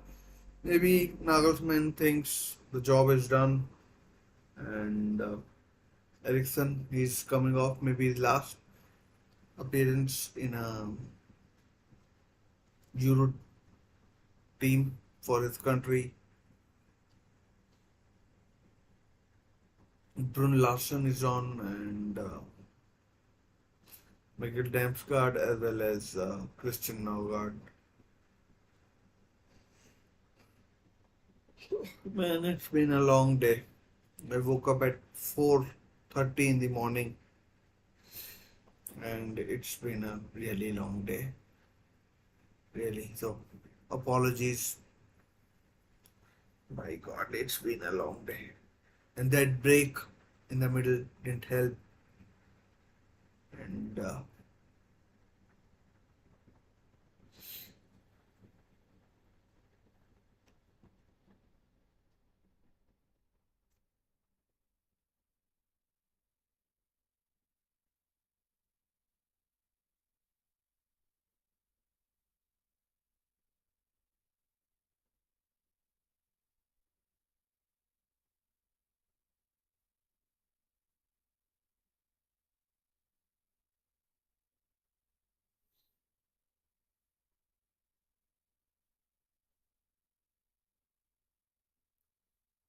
Maybe Nagelsmann thinks the job is done and Eriksson is coming off maybe his last appearance in a Euro team for his country. Brun Larsen is on and Mikkel Damsgaard as well as Christian Norgard. Man, it's been a long day. I woke up at 4:30 in the morning and it's been a really long day. Really. So apologies. My God, it's been a long day. And that break in the middle didn't help. And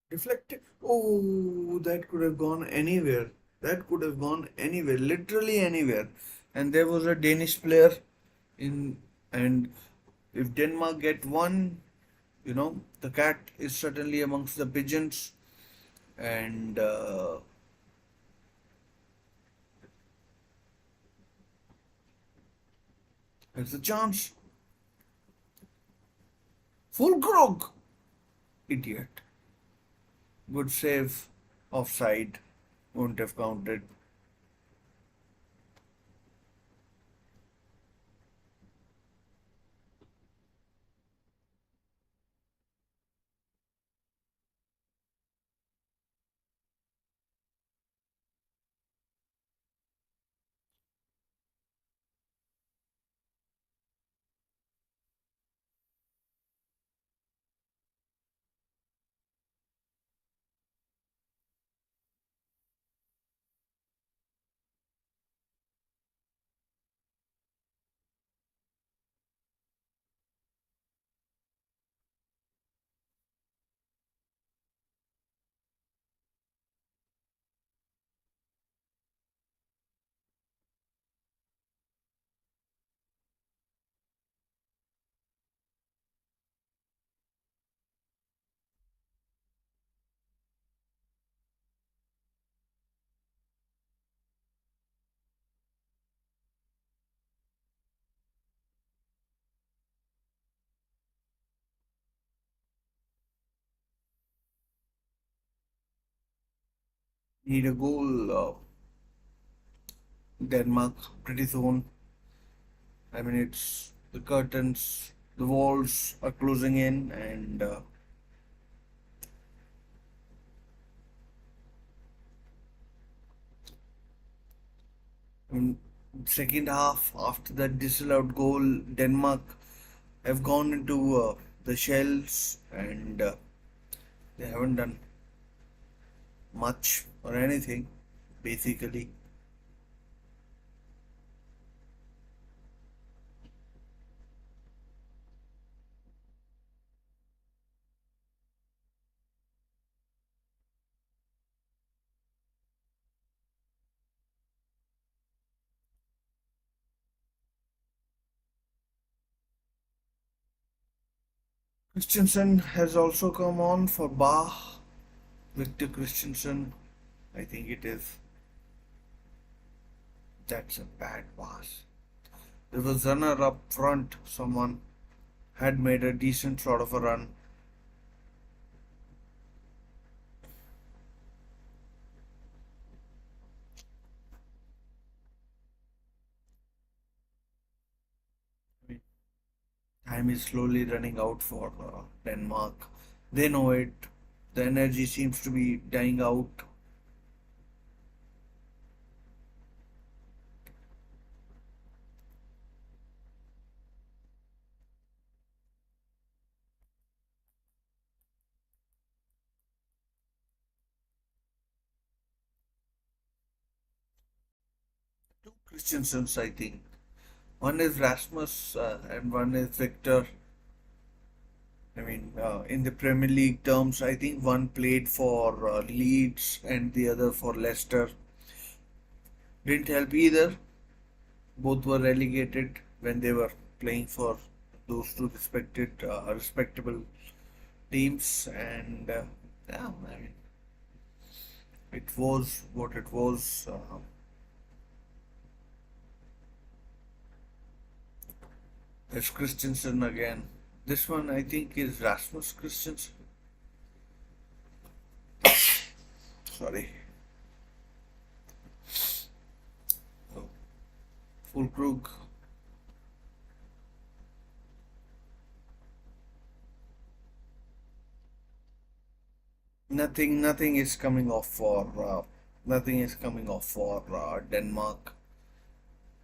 reflective. Oh, that could have gone anywhere. That could have gone anywhere, literally anywhere. And there was a Danish player in, and if Denmark get one, the cat is certainly amongst the pigeons, and There's a chance. Full krog. Idiot. Good save. Offside. Wouldn't have counted. Need a goal. Denmark pretty soon. I mean, it's the curtains, the walls are closing in, and I mean, second half after that disallowed goal, Denmark have gone into the shells, and they haven't done much or anything, basically. Christensen has also come on for Bar. Victor Christensen, I think it is. That's a bad pass. There was runner up front. Someone had made a decent sort of a run. I mean, time is slowly running out for Denmark. They know it. The energy seems to be dying out. Two Christiansens, I think. One is Rasmus and one is Victor. I mean, in the Premier League terms, I think one played for Leeds and the other for Leicester. Didn't help either. Both were relegated when they were playing for those two respectable teams, and yeah, I mean, it was what it was. There's Christensen again. This one I think is Rasmus Christensen. Sorry. Oh, Fulkrug. Nothing is coming off for Denmark.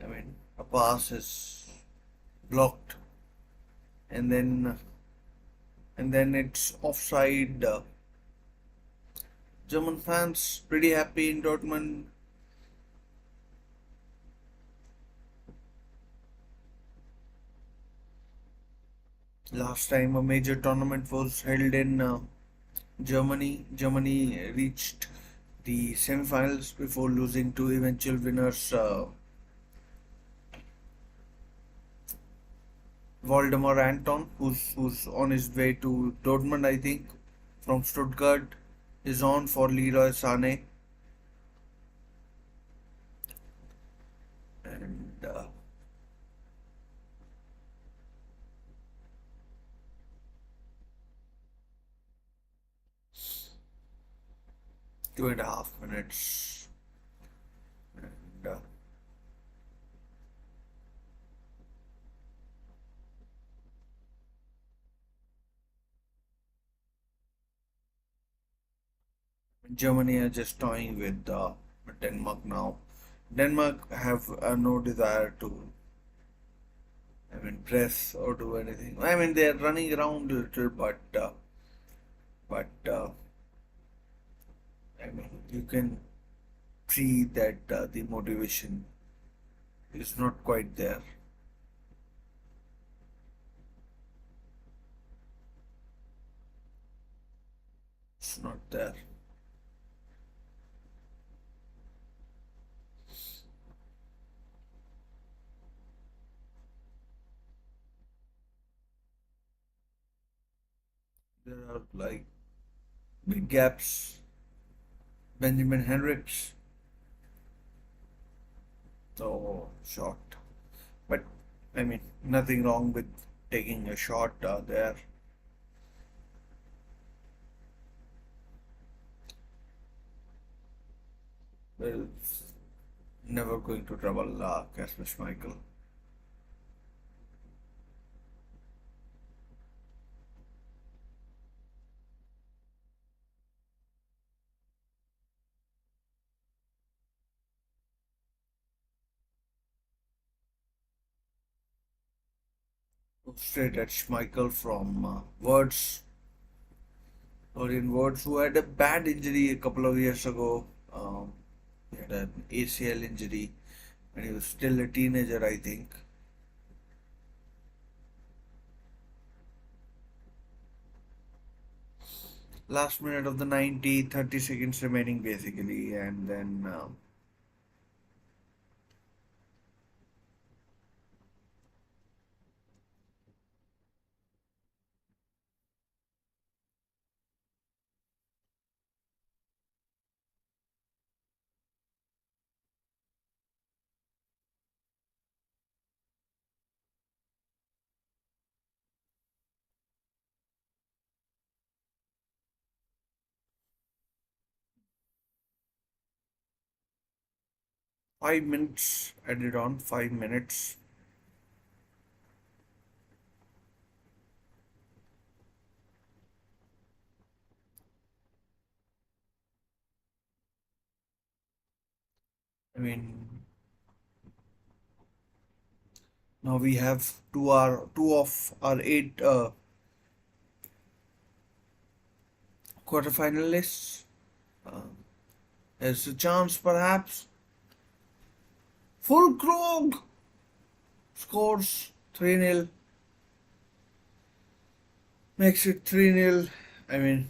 I mean, a pass is blocked, and then it's offside. German fans pretty happy in Dortmund. Last time a major tournament was held in Germany. Germany reached the semi-finals before losing to eventual winners Waldemar Anton, who's on his way to Dortmund, I think, from Stuttgart, is on for Leroy Sané, and 2.5 minutes. And Germany are just toying with Denmark now. Denmark have no desire to, press or do anything. They're running around a little, but you can see that the motivation is not quite there. It's not there. There are like big gaps. Benjamin Henriks, so short. But nothing wrong with taking a shot there. Well, never going to trouble Kasper Schmeichel. Straight at Schmeichel from Words, or in Words, who had a bad injury a couple of years ago. He had an ACL injury when he was still a teenager, I think. Last minute of the 90, 30 seconds remaining basically, and then uh, 5 minutes added on, 5 minutes. I mean, now we have two of our eight quarterfinalists. Uh, there's a chance, perhaps. Full Krog scores 3-0, makes it 3-0. I mean,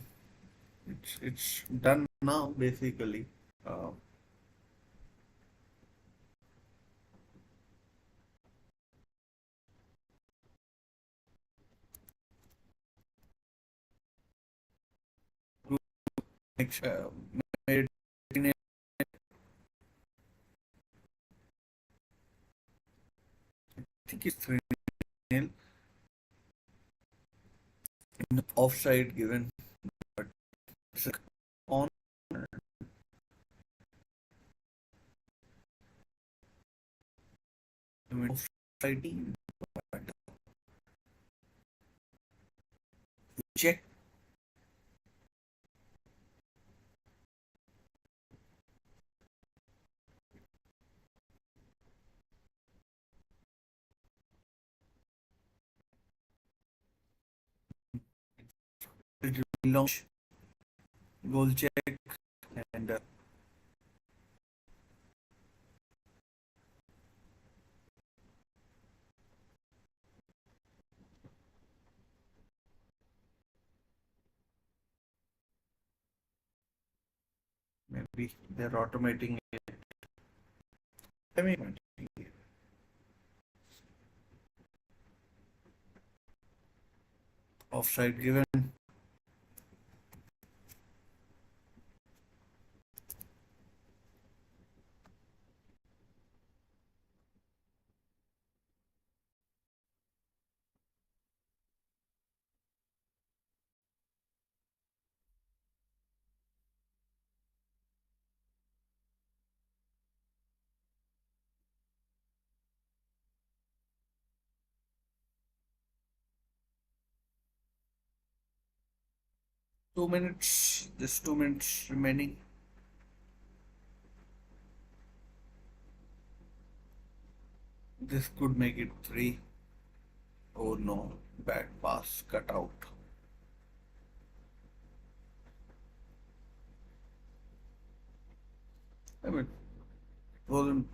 it's done now basically. Uh, makes made it 3-0. I think it's 3-0. Offside given, but it's on. Offside, but check. Launch, goal check, and maybe they're automating it. I mean, offside given. 2 minutes, just 2 minutes remaining. This could make it three. Oh no, bad pass, cut out. I mean, it wasn't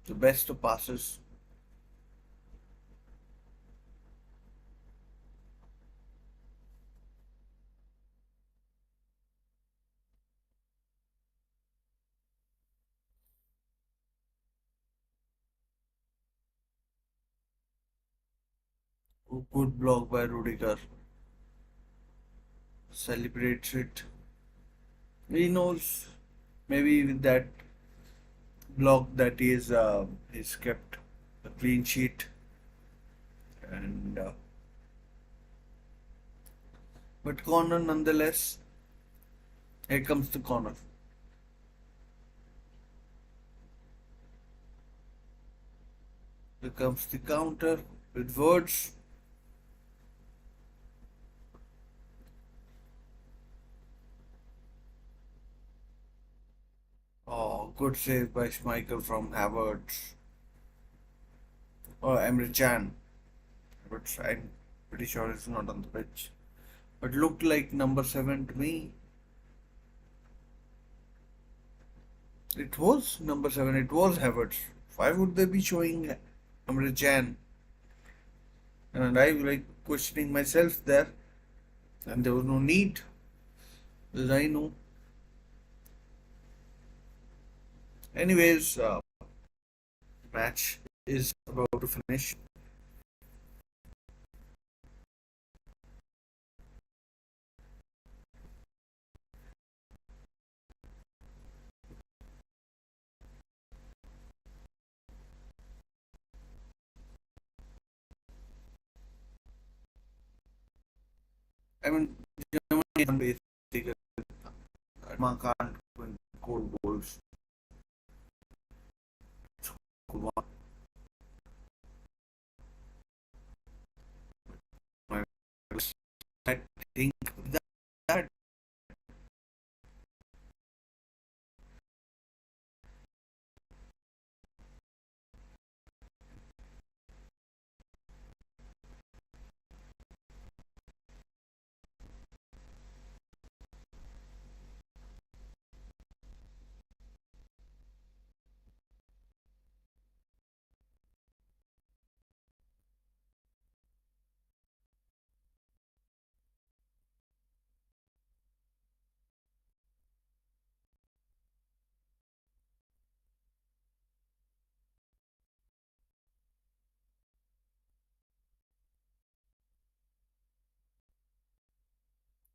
the best of passes. Good block by Rudiger. Celebrates it. He knows maybe with that block that is kept a clean sheet, and but corner nonetheless. Here comes the corner. Here comes the counter with words. Oh, good save by Schmeichel from Havertz or Emre Can. But I'm pretty sure it's not on the pitch. But looked like number 7 to me. It was number 7, it was Havertz. Why would they be showing Emre Can? And I like questioning myself there, and there was no need, as I know. Anyways, match is about to finish. I mean, Germany basically can't win goal goals. I think that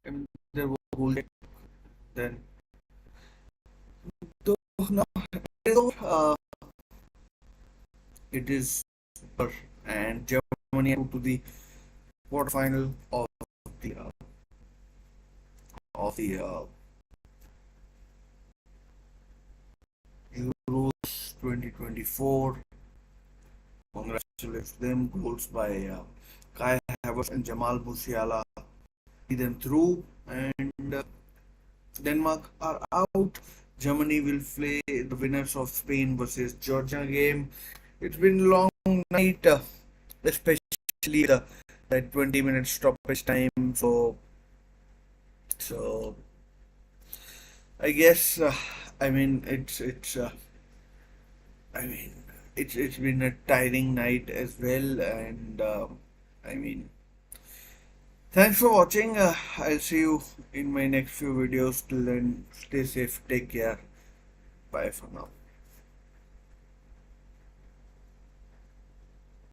I mean, there was goal then. So now it is and Germany to the quarterfinal the of the Euros 2024. Congratulations them. Goals by Kai Havertz and Jamal Musiala see them through, and Denmark are out. Germany will play the winners of Spain versus Georgia game. It's been a long night, especially that 20 minute stoppage time. So I guess I mean I mean it's been a tiring night as well, and I mean thanks for watching. I'll see you in my next few videos. Till then, stay safe, take care. Bye for now.